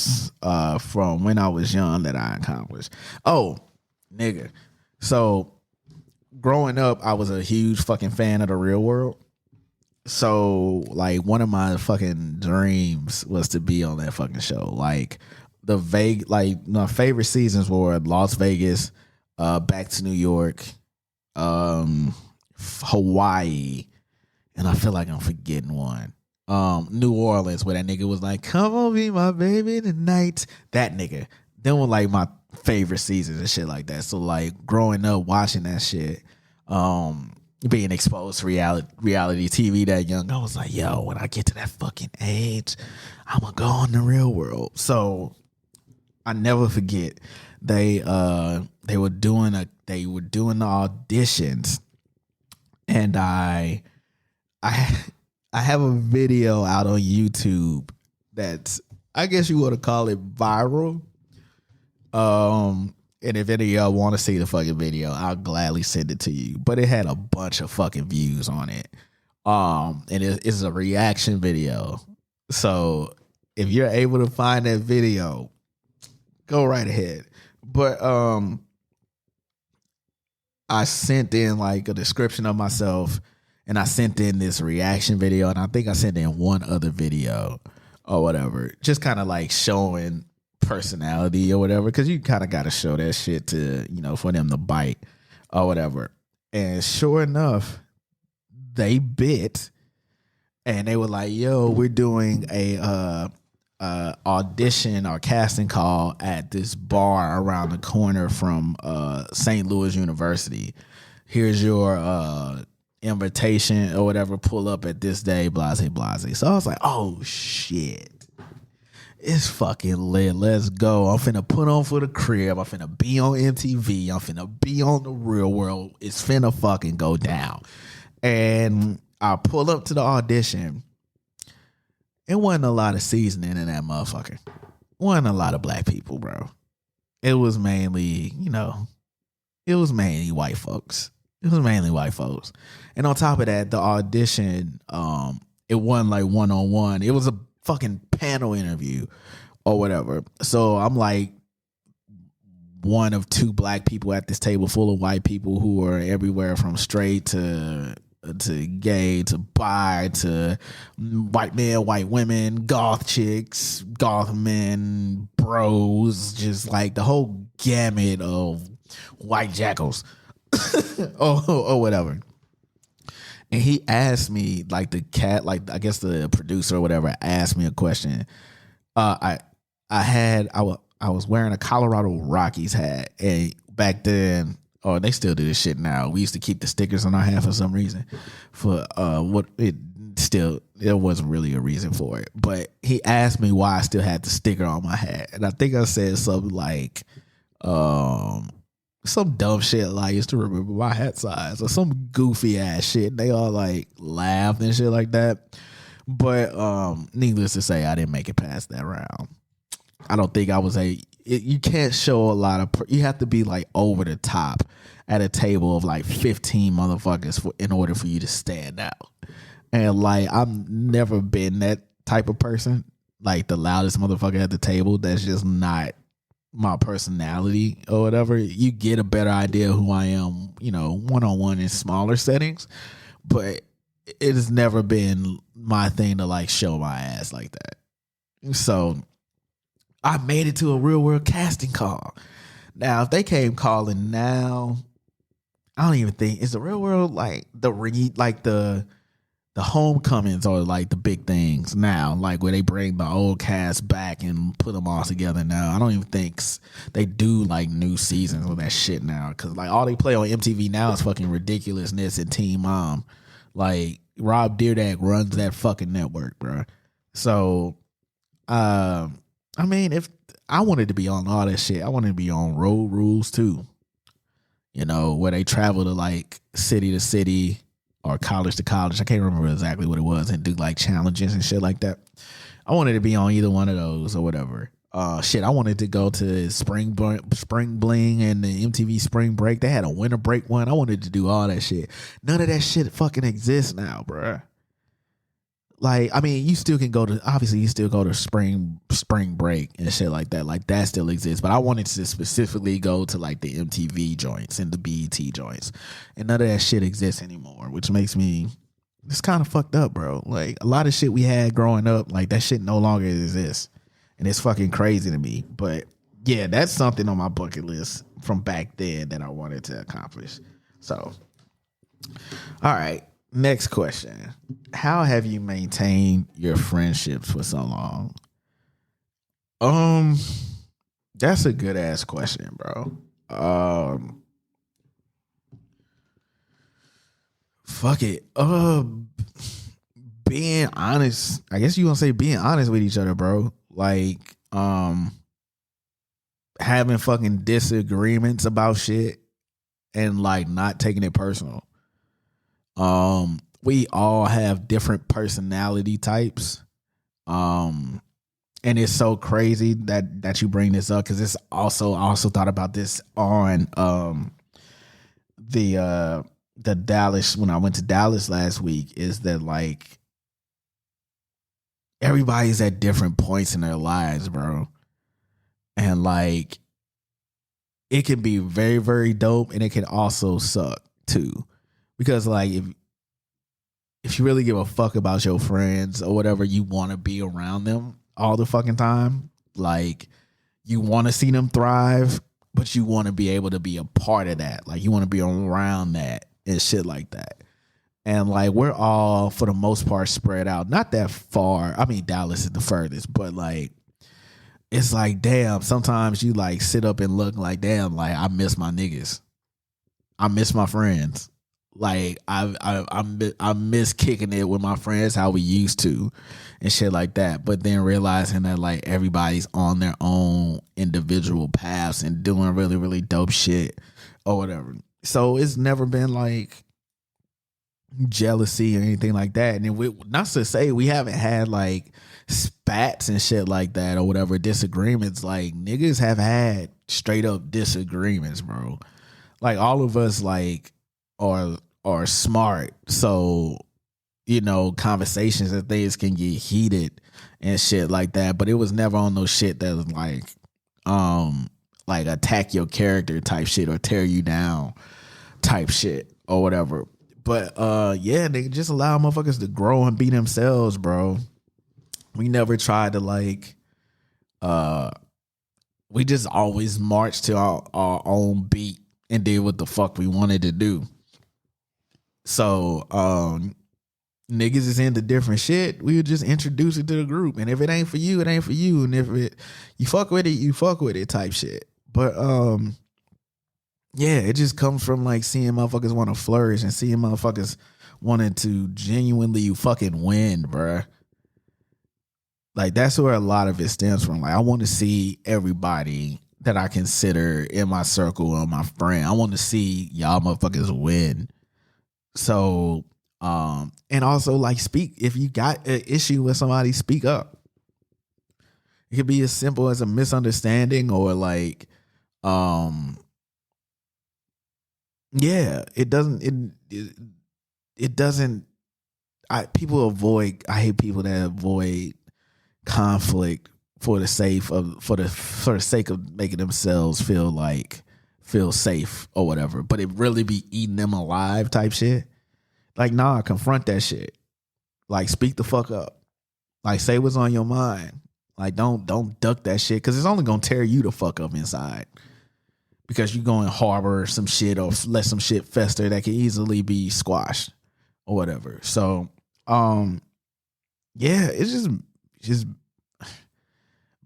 when I was young that I accomplished. Oh, nigga. So growing up, I was a huge fucking fan of The Real World. So like one of my fucking dreams was to be on that fucking show. Like my favorite seasons were Las Vegas, back to New York, Hawaii, and I feel like I'm forgetting one. New Orleans, where that nigga was like, "Come on, be my baby tonight." That nigga. Them were like my favorite seasons and shit like that. So like growing up watching that shit, being exposed to reality TV that young, I was like, yo, when I get to that fucking age, I'm gonna go on The Real World. So I never forget they were doing the auditions, and I have a video out on YouTube that's, I guess you want to call it viral. And if any of y'all want to see the fucking video, I'll gladly send it to you. But it had a bunch of fucking views on it. And it's a reaction video. So if you're able to find that video, go right ahead. But I sent in like a description of myself, and I sent in this reaction video, and I think I sent in one other video or whatever, just kind of like showing personality or whatever, because you kind of got to show that shit to, you know, for them to bite or whatever. And sure enough, they bit, and they were like, yo, we're doing a audition or casting call at this bar around the corner from St. Louis University. Here's your invitation or whatever, pull up at this day, blase blase. So I was like, oh shit, it's fucking lit, let's go. I'm finna put on for the crib, I'm finna be on MTV, I'm finna be on The Real World, it's finna fucking go down. And I pull up to the audition. It wasn't a lot of seasoning in that motherfucker. It wasn't a lot of black people, bro. It was mainly, you know, it was mainly white folks. And on top of that, the audition, it wasn't like one-on-one. It was a fucking panel interview or whatever. So I'm like one of two black people at this table full of white people who are everywhere from straight to to gay to bi to white men, white women, goth chicks, goth men, bros, just like the whole gamut of white jackals or whatever. And he asked me, like the cat, like I guess the producer or whatever, asked me a question. I was wearing a Colorado Rockies hat, and back then, oh, they still do this shit now. We used to keep the stickers on our hat for some reason. There wasn't really a reason for it. But he asked me why I still had the sticker on my hat, and I think I said something like, some dumb shit like I used to remember my hat size or some goofy ass shit. They all like laughed and shit like that. But needless to say, I didn't make it past that round. I don't think I was you can't show a lot of, you have to be like over the top at a table of like 15 motherfuckers in order for you to stand out. And like, I've never been that type of person, like the loudest motherfucker at the table. That's just not my personality or whatever. You get a better idea of who I am, one-on-one in smaller settings, but it has never been my thing to like show my ass like that. So I made it to a real world casting call. Now, if they came calling now, I don't even think it's the real world, like the homecomings are like the big things now, like where they bring the old cast back and put them all together now. I don't even think they do like new seasons with that shit now, because like all they play on MTV now is fucking Ridiculousness and Teen Mom. Like Rob Dyrdek runs that fucking network, bro. So, I mean, if I wanted to be on all that shit, I wanted to be on Road Rules too. Where they travel to like city to city or college to college. I can't remember exactly what it was, and do like challenges and shit like that. I wanted to be on either one of those or whatever. I wanted to go to Spring Bling and the MTV Spring Break. They had a winter break one. I wanted to do all that shit. None of that shit fucking exists now, bruh. Like, I mean, you still can go to Spring Break and shit like that. Like, that still exists. But I wanted to specifically go to like the MTV joints and the BET joints. And none of that shit exists anymore, which makes me, it's kind of fucked up, bro. Like, a lot of shit we had growing up, like that shit no longer exists. And it's fucking crazy to me. But yeah, that's something on my bucket list from back then that I wanted to accomplish. So, all right. Next question. How have you maintained your friendships for so long? That's a good ass question, bro. Fuck it. Being honest. I guess you gonna say being honest with each other, bro. Like, having fucking disagreements about shit and like not taking it personal. We all have different personality types. And it's so crazy that you bring this up, because it's also thought about this on the Dallas, when I went to Dallas last week, is that like everybody's at different points in their lives, bro. And like it can be very, very dope, and it can also suck too. Because like if you really give a fuck about your friends or whatever, you want to be around them all the fucking time. Like, you want to see them thrive, but you want to be able to be a part of that. Like, you want to be around that and shit like that. And like, we're all for the most part spread out, not that far. I mean, Dallas is the furthest, but like, it's like, damn, sometimes you like sit up and look like, damn, like I miss my niggas. I miss my friends. Like I miss kicking it with my friends how we used to and shit like that. But then realizing that like everybody's on their own individual paths and doing really, really dope shit or whatever. So it's never been like jealousy or anything like that. And not to say we haven't had like spats and shit like that or whatever, disagreements. Like, niggas have had straight up disagreements, bro. Like, all of us like are smart, so you know, conversations and things can get heated and shit like that. But it was never on no shit that was like attack your character type shit or tear you down type shit or whatever. But yeah, they just allow motherfuckers to grow and be themselves, bro. We never tried to like we just always marched to our own beat and did what the fuck we wanted to do. So niggas is into different shit. We would just introduce it to the group. And if it ain't for you, it ain't for you. And if you fuck with it, you fuck with it type shit. But yeah, it just comes from like seeing motherfuckers want to flourish and seeing motherfuckers wanting to genuinely fucking win, bruh. Like that's where a lot of it stems from. Like I want to see everybody that I consider in my circle or my friend. I want to see y'all motherfuckers win. So, and also like speak, if you got an issue with somebody, speak up. It could be as simple as a misunderstanding or like, yeah, it doesn't, it doesn't, I hate people that avoid conflict for the sake of making themselves feel safe or whatever, but it really be eating them alive type shit. Like, nah, confront that shit. Like, speak the fuck up. Like, say what's on your mind. Like, don't duck that shit because it's only gonna tear you the fuck up inside. Because you're going to harbor some shit or let some shit fester that can easily be squashed or whatever. So, yeah, it's just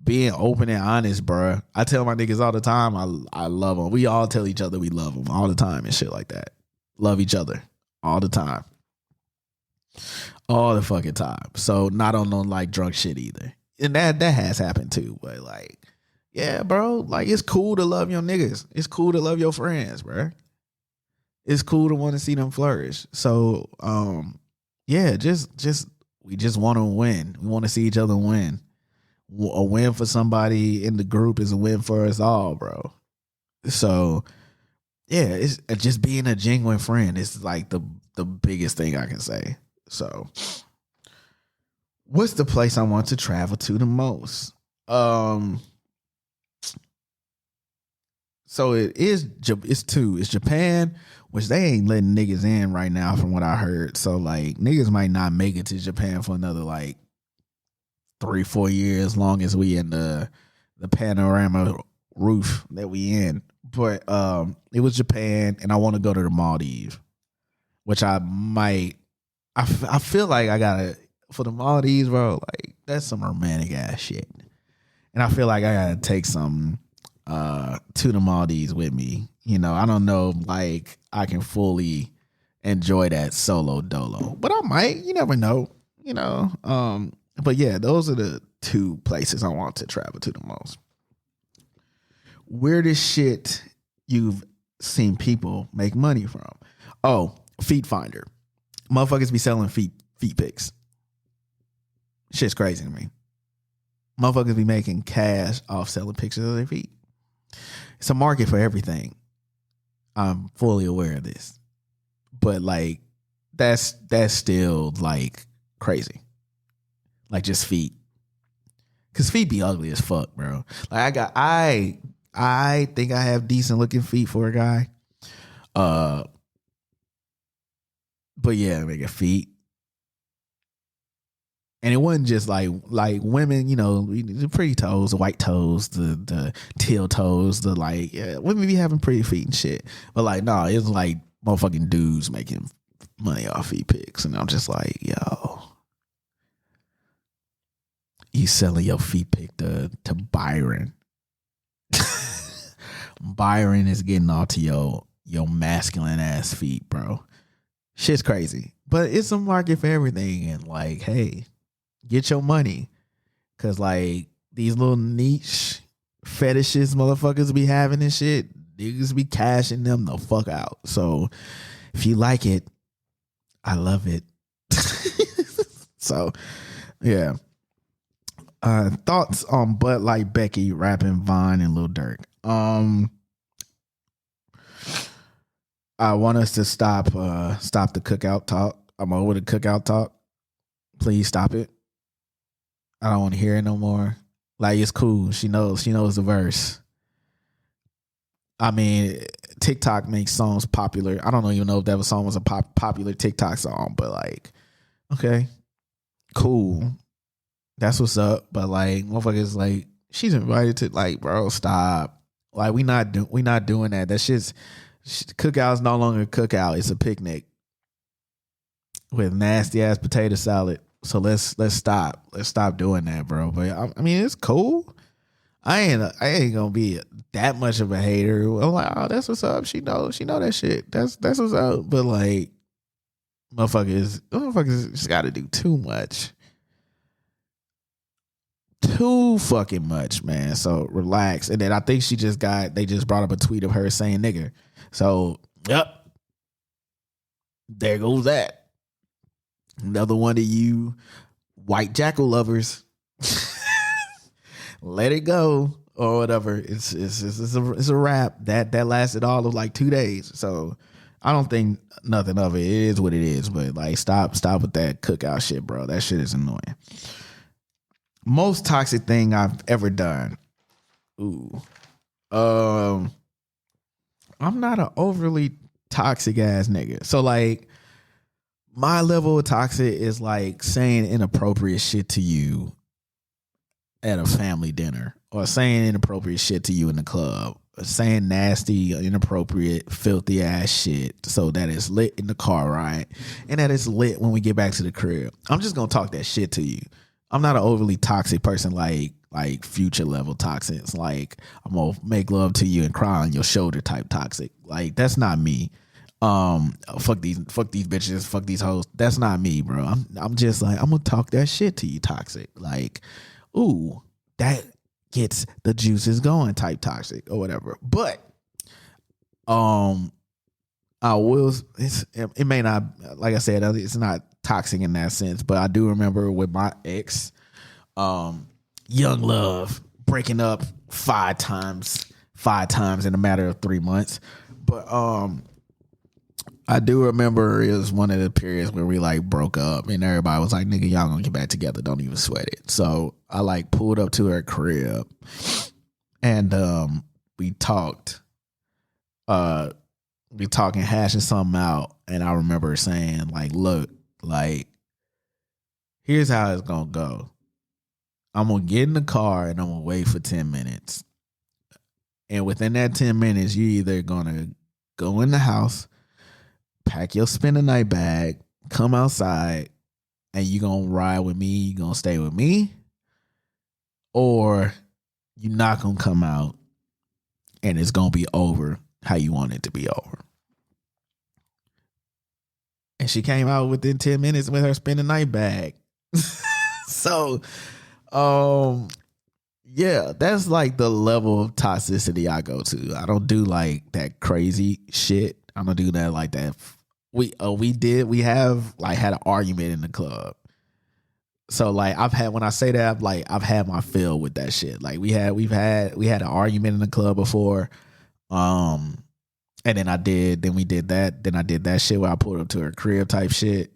being open and honest, bruh. I tell my niggas all the time, I love them. We all tell each other we love them all the time and shit like that. Love each other all the time. All the fucking time. So not on no like drunk shit either. And that has happened too. But like, yeah, bro, like it's cool to love your niggas. It's cool to love your friends, bruh. It's cool to want to see them flourish. So, yeah, we just want to win. We want to see each other win. A win for somebody in the group is a win for us all, bro. So, yeah, it's just being a genuine friend is like the biggest thing I can say. So, what's the place I want to travel to the most? So it's two. It's Japan, which they ain't letting niggas in right now from what I heard. So like niggas might not make it to Japan for another like 3-4 years, long as we in the panorama roof that we in. But it was Japan, and I want to go to the Maldives, which I might. I feel like I gotta for the Maldives, bro. Like that's some romantic ass shit, and I feel like I gotta take some to the Maldives with me. You know, I don't know, like I can fully enjoy that solo dolo, but I might. You never know. You know. But yeah, those are the two places I want to travel to the most. Weirdest shit you've seen people make money from? Oh, Feet Finder. Motherfuckers be selling feet pics. Shit's crazy to me. Motherfuckers be making cash off selling pictures of their feet. It's a market for everything. I'm fully aware of this. But like that's still like crazy. Like just feet. Cause feet be ugly as fuck, bro. Like I think I have decent looking feet for a guy. But yeah, make a feet. And it wasn't just like women, you know, the pretty toes, the white toes, the teal toes, the like, yeah, women be having pretty feet and shit. But like, no, it's like motherfucking dudes making money off feet pics. And I'm just like, yo, you selling your feet pic to Byron. Byron is getting all to your masculine ass feet, bro. Shit's crazy. But it's a market for everything. And like, hey, get your money. Cause like these little niche fetishes motherfuckers be having and shit, niggas be cashing them the fuck out. So if you like it, I love it. So yeah. Thoughts on Bud Light Becky rapping Vine and Lil Durk. I want us to stop the cookout talk. I'm over the cookout talk. Please stop it. I don't want to hear it no more. Like it's cool. She knows the verse. I mean, TikTok makes songs popular. I don't even know if that song was a popular TikTok song, but like, okay, cool. That's what's up. But like, motherfuckers, like, she's invited to, like, bro, stop. Like, we not doing that. That shit's cookout's no longer a cookout. It's a picnic with nasty ass potato salad. So let's stop. Let's stop doing that, bro. But I mean, it's cool. I ain't gonna be that much of a hater. I'm like, oh, that's what's up. She know that shit. That's what's up. But like, motherfuckers just got to do too much. Too fucking much, man. So relax. And then I think they just brought up a tweet of her saying nigger. So, yep. There goes that. Another one of you white jackal lovers. Let it go or whatever. It's a wrap. That lasted all of like 2 days. So I don't think nothing of it. It is what it is. But like, stop with that cookout shit, bro. That shit is annoying. Most toxic thing I've ever done. Ooh. I'm not an overly toxic ass nigga. So like, my level of toxic is like saying inappropriate shit to you at a family dinner, or saying inappropriate shit to you in the club, or saying nasty, inappropriate, filthy ass shit so that it's lit in the car ride and that it's lit when we get back to the crib. I'm just gonna talk that shit to you. I'm not an overly toxic person like Future level toxic. It's like, I'm gonna make love to you and cry on your shoulder type toxic. Like, that's not me. Fuck these bitches, fuck these hoes. That's not me, bro. I'm just like, I'm gonna talk that shit to you toxic. Like, ooh, that gets the juices going type toxic or whatever. But I will, it may not, like I said, it's not toxic in that sense, but I do remember with my ex, young love, breaking up 5 times in a matter of 3 months. But I do remember it was one of the periods where we like broke up and everybody was like, nigga, y'all gonna get back together, don't even sweat it. So I like pulled up to her crib and we talked and hashing something out. And I remember saying like, look, like, here's how it's gonna go. I'm gonna get in the car and I'm gonna wait for 10 minutes. And within that 10 minutes, you either gonna go in the house, pack your spend the night bag, come outside, and you gonna ride with me, you gonna stay with me, or you're not gonna come out and it's gonna be over how you want it to be over. And she came out within 10 minutes with her spend the night bag. So, yeah, that's like the level of toxicity I go to. I don't do like that crazy shit. I don't do that like that. We have like had an argument in the club. So like I've had my fill with that shit. Like we had an argument in the club before. And then I did that shit where I pulled up to her crib type shit.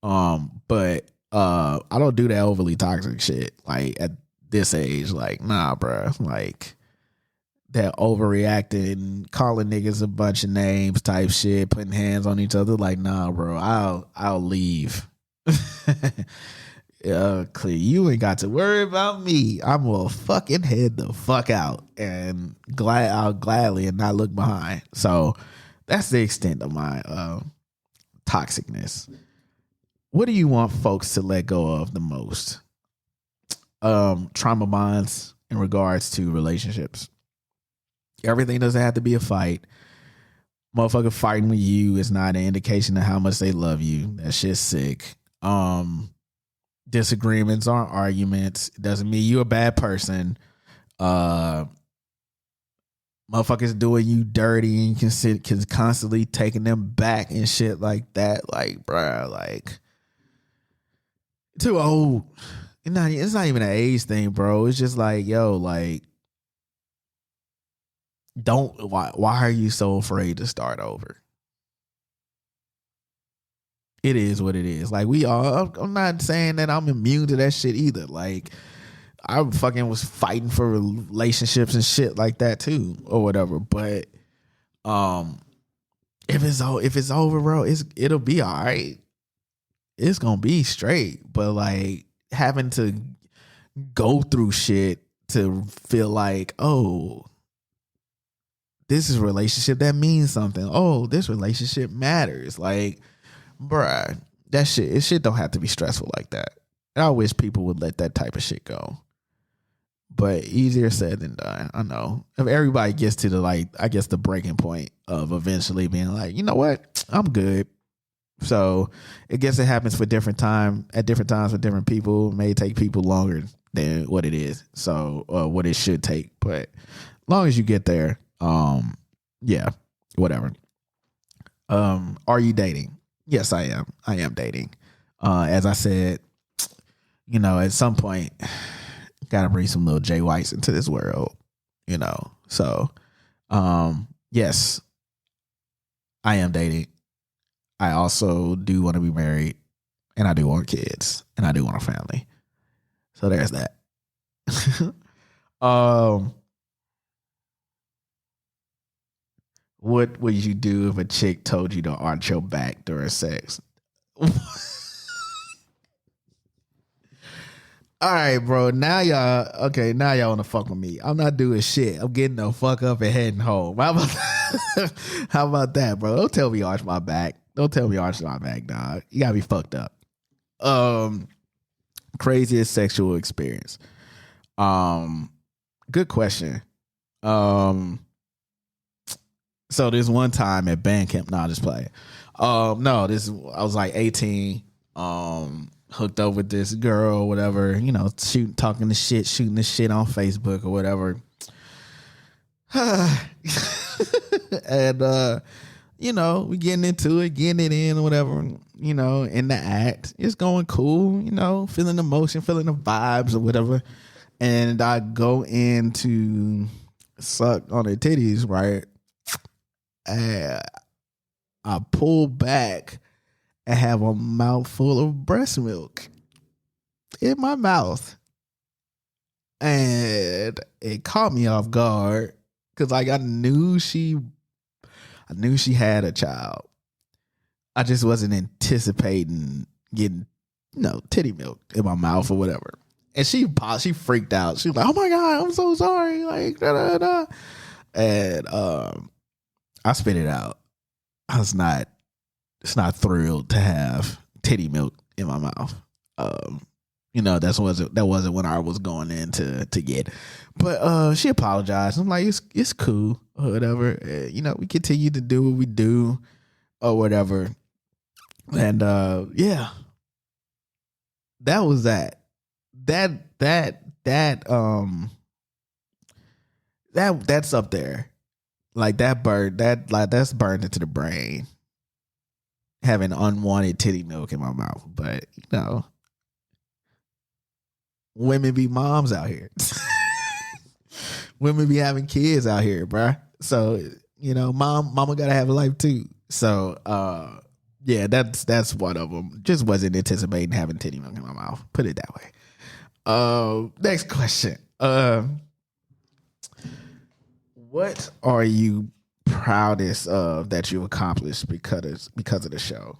But I don't do that overly toxic shit. Like at this age, like, nah, bro. Like that overreacting, calling niggas a bunch of names type shit, putting hands on each other. Like, nah, bro, I'll leave. Clear, you ain't got to worry about me. I'm gonna fucking head the fuck out and I'll gladly and not look behind. So that's the extent of my toxicness. What do you want folks to let go of the most? Trauma bonds in regards to relationships. Everything doesn't have to be a fight. Motherfucker fighting with you is not an indication of how much they love you. That shit's sick. Disagreements aren't arguments. It doesn't mean you're a bad person. Motherfuckers doing you dirty and can constantly taking them back and shit like that. Like, bruh, like, too old. It's not even an age thing, bro. It's just like, yo, like, why are you so afraid to start over? It is what it is. Like, I'm not saying that I'm immune to that shit either. Like, I fucking was fighting for relationships and shit like that too, or whatever. But If it's over, bro, it'll be all right. It's gonna be straight. But like having to go through shit to feel like, oh, this is a relationship that means something. Oh, this relationship matters. Like, bruh, that shit don't have to be stressful like that. And I wish people would let that type of shit go. But easier said than done. I know. If everybody gets to the the breaking point of eventually being like, you know what, I'm good. So I guess it happens for different times for different people. It may take people longer than what it is. So what it should take. But as long as you get there, yeah, whatever. Are you dating? Yes, I am. I am dating. As I said, at some point, gotta bring some little Jay Whites into this world, So, yes, I am dating. I also do want to be married, and I do want kids, and I do want a family. So there's that. What would you do if a chick told you to arch your back during sex? All right, bro. Now y'all want to fuck with me. I'm not doing shit. I'm getting the fuck up and heading home. How about that, bro? Don't tell me arch my back. Don't tell me arch my back, dog. You gotta be fucked up. Craziest sexual experience. Good question. So this one time at band camp, just play. I was like 18. Hooked up with this girl, whatever, shooting the shit on Facebook or whatever. And we getting into it, getting it in or whatever, in the act. It's going cool, feeling the motion, feeling the vibes or whatever. And I go in to suck on her titties, right? And I pull back and have a mouthful of breast milk in my mouth. And it caught me off guard because I knew she had a child. I just wasn't anticipating getting titty milk in my mouth or whatever. And she freaked out. She was like, "Oh my God, I'm so sorry." Like, da, da, da. And I spit it out. It's not thrilled to have titty milk in my mouth. That wasn't what I was going in to get. But she apologized. I'm like, it's cool or whatever. We continue to do what we do or whatever. And yeah. That was that. That's up there. Like that's burned into the brain. Having unwanted titty milk in my mouth. But, women be moms out here. Women be having kids out here, bruh. So, mama gotta have a life too. So, yeah, that's one of them. Just wasn't anticipating having titty milk in my mouth. Put it that way. Next question. What are you proudest of that you accomplished because of the show?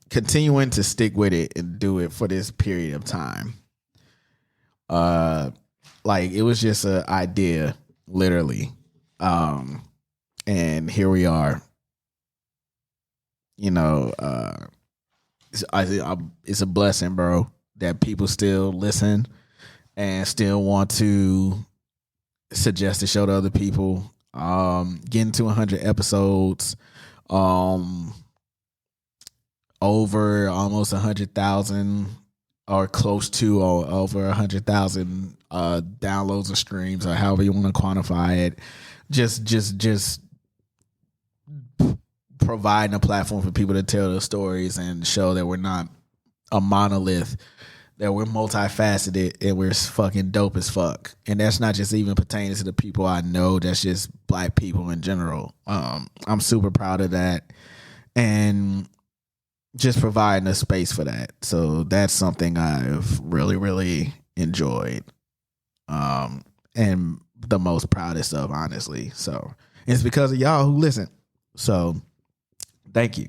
Continuing to stick with it and do it for this period of time. Like it was just an idea, literally. And here we are. It's a blessing, bro, that people still listen and still want to suggest the show to other people. Getting to 100 episodes, over almost 100,000 or close to over 100,000 downloads or streams or however you want to quantify it. Just providing a platform for people to tell their stories and show that we're not a monolith, that we're multifaceted and we're fucking dope as fuck. And that's not just even pertaining to the people I know, that's just black people in general. I'm super proud of that and just providing a space for that. So that's something I've really, really enjoyed and the most proudest of, honestly. So And it's because of y'all who listen. So thank you.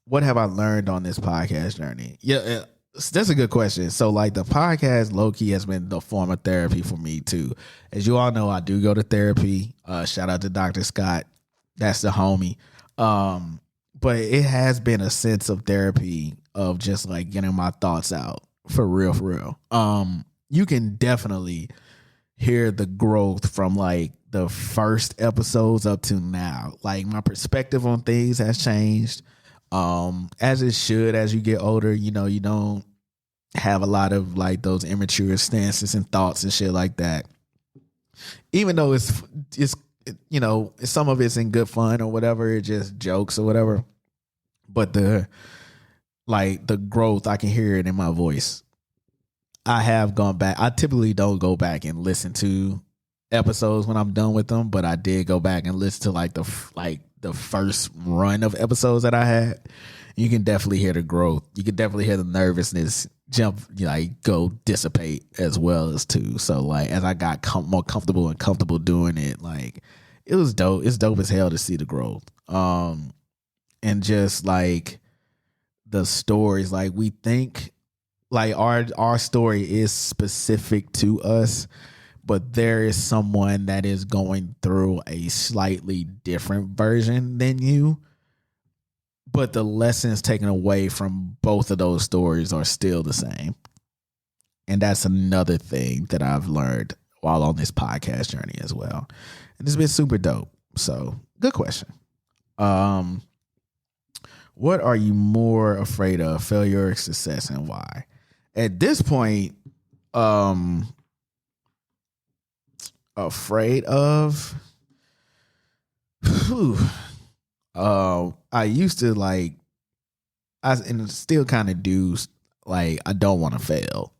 What have I learned on this podcast journey? Yeah, that's a good question. So like the podcast low-key has been the form of therapy for me too. As you all know, I do go to therapy. Shout out to Dr. Scott. That's the homie. But it has been a sense of therapy of just like getting my thoughts out for real, for real. You can definitely hear the growth from like the first episodes up to now. Like my perspective on things has changed. As it should, as you get older, you know, you don't have a lot of like those immature stances and thoughts and shit like that. Even though it's you know, some of it's in good fun or whatever, it's just jokes or whatever. But the growth, I can hear it in my voice. I have gone back. I typically don't go back and listen to episodes when I'm done with them, but I did go back and listen to like the first run of episodes that I had. You can definitely hear the growth. You can definitely hear the nervousness go dissipate as well as too. So like as I got more comfortable doing it, like it was dope. It's dope as hell to see the growth. And just like the stories, like we think like our story is specific to us, but there is someone that is going through a slightly different version than you. But the lessons taken away from both of those stories are still the same. And that's another thing that I've learned while on this podcast journey as well. And it's been super dope. So, good question. What are you more afraid of, failure or success, and why? At this point, afraid of. I used to and still kind of do like I don't want to fail.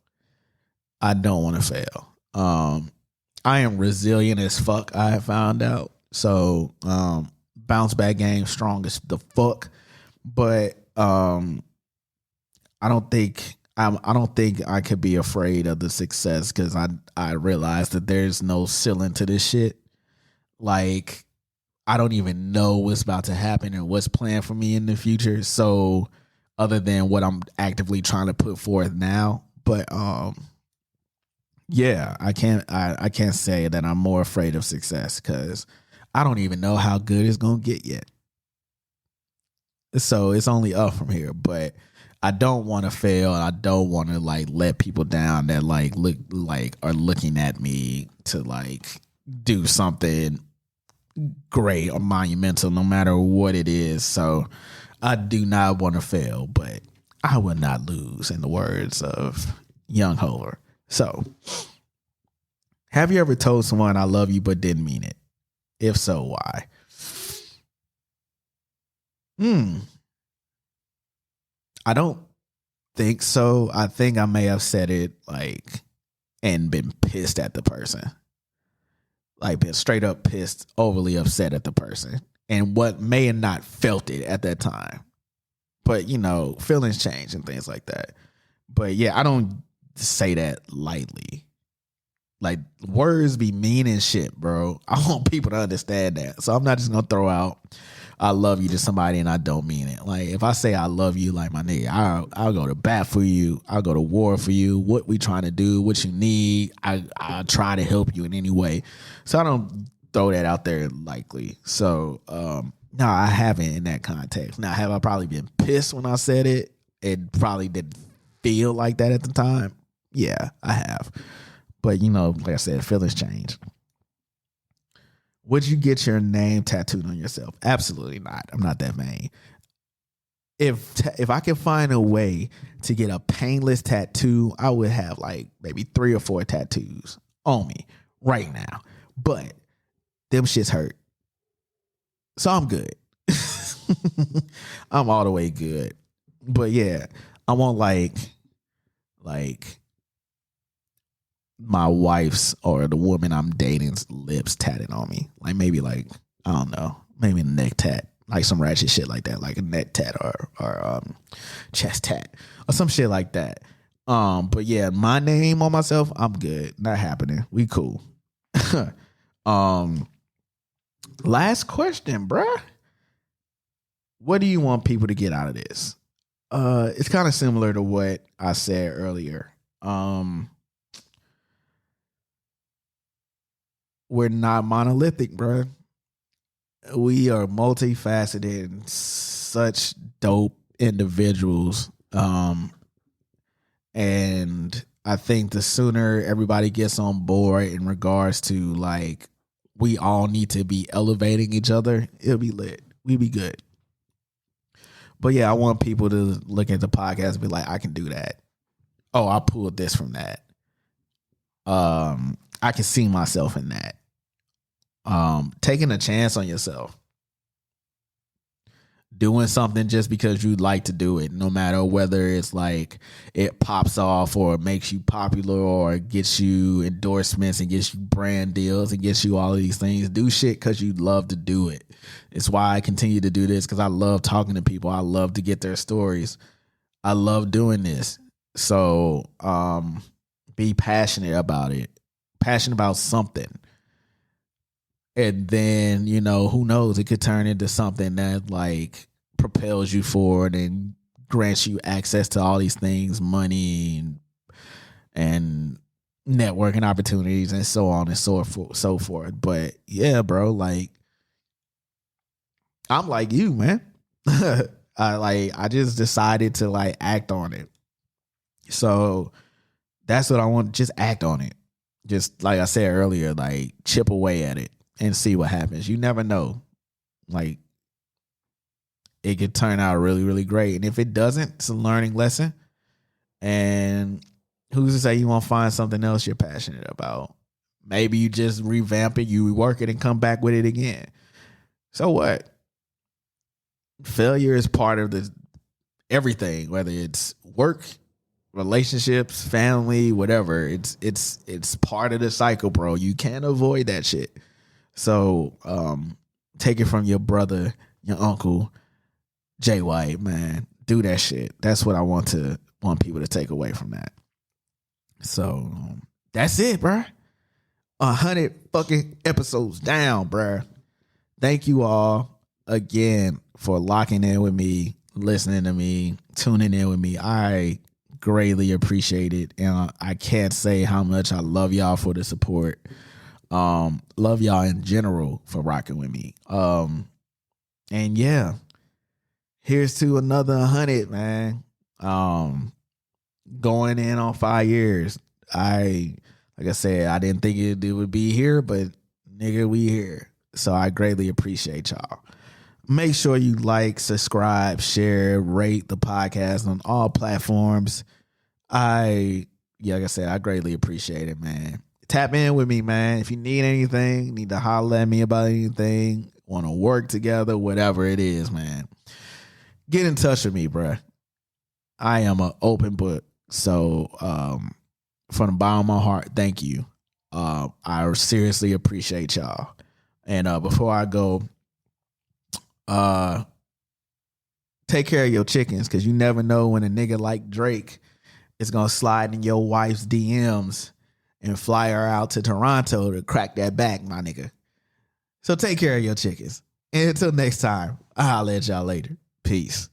I don't want to fail. I am resilient as fuck. I have found out. So bounce back game strong as the fuck. But I don't think I could be afraid of the success because I realized that there's no ceiling to this shit. Like I don't even know what's about to happen and what's planned for me in the future. So other than what I'm actively trying to put forth now, but yeah, I can't say that I'm more afraid of success because I don't even know how good it's gonna get yet. So it's only up from here, but I don't want to fail. I don't want to like let people down that are looking at me to like do something great or monumental, no matter what it is. So I do not want to fail, but I will not lose, in the words of Young Hover. So, have you ever told someone I love you but didn't mean it? If so, why? I don't think so. I think I may have said it and been pissed at the person. Like been straight up pissed, overly upset at the person. And what may have not felt it at that time. But, you know, feelings change and things like that. But yeah, I don't say that lightly. Like words be mean and shit, bro. I want people to understand that. So I'm not just gonna throw out I love you to somebody and I don't mean it. Like if I say I love you, like my nigga, I'll go to bat for you. I'll go to war for you. What we trying to do, what you need. I try to help you in any way. So I don't throw that out there likely. So no, I haven't in that context. Now, have I probably been pissed when I said it? It probably didn't feel like that at the time. Yeah, I have. But you know, like I said, feelings change. Would you get your name tattooed on yourself? Absolutely not. I'm not that vain. If I could find a way to get a painless tattoo, I would have like maybe 3 or 4 tattoos on me right now. But them shits hurt. So I'm good. I'm all the way good. But yeah, I want like my wife's or the woman I'm dating's lips tatted on me. Like maybe I don't know, maybe a neck tat, like some ratchet shit like that, like a neck tat or chest tat or some shit like that. But yeah, my name on myself, I'm good. Not happening. We cool. Last question, bruh. What do you want people to get out of this? It's kind of similar to what I said earlier. We're not monolithic, bruh. We are multifaceted and such dope individuals. And I think the sooner everybody gets on board in regards to like we all need to be elevating each other, it'll be lit. We be good. But yeah, I want people to look at the podcast and be like, I can do that. Oh, I pulled this from that. I can see myself in that. Taking a chance on yourself. Doing something just because you like to do it, no matter whether it's like it pops off or makes you popular or gets you endorsements and gets you brand deals and gets you all of these things. Do shit because you love to do it. It's why I continue to do this, because I love talking to people. I love to get their stories. I love doing this. So be passionate about it. Passionate about something. And then, you know, who knows? It could turn into something that like propels you forward and grants you access to all these things, money and networking opportunities and so on and so forth. But yeah, bro, like I'm like you, man. I just decided to like act on it. So that's what I want. Just act on it. Just like I said earlier, like chip away at it and see what happens. You never know. Like, it could turn out really, really great. And if it doesn't, it's a learning lesson. And who's to say you won't find something else you're passionate about? Maybe you just revamp it, you rework it, and come back with it again. So what? Failure is part of everything, whether it's work, relationships, family, whatever. It's part of the cycle, bro. You can't avoid that shit. So take it from your brother, your uncle, Jay White, man. Do that shit. That's what I want people to take away from that. So that's it, bro. 100 fucking episodes down, bro. Thank you all again for locking in with me, listening to me, tuning in with me. I greatly appreciate it. And I can't say how much I love y'all for the support. Love y'all in general for rocking with me. And yeah, here's to another 100, man. Going in on 5 years. Like I said, I didn't think it would be here, but nigga, we here. So I greatly appreciate y'all. Make sure you like, subscribe, share, rate the podcast on all platforms. Like I said, I greatly appreciate it, man. Tap in with me, man. If you need anything, need to holler at me about anything, want to work together, whatever it is, man. Get in touch with me, bruh. I am an open book. So from the bottom of my heart, thank you. I seriously appreciate y'all. And before I go, take care of your chickens, because you never know when a nigga like Drake is going to slide in your wife's DMs and fly her out to Toronto to crack that back, my nigga. So take care of your chickens. And until next time, I'll holler at y'all later. Peace.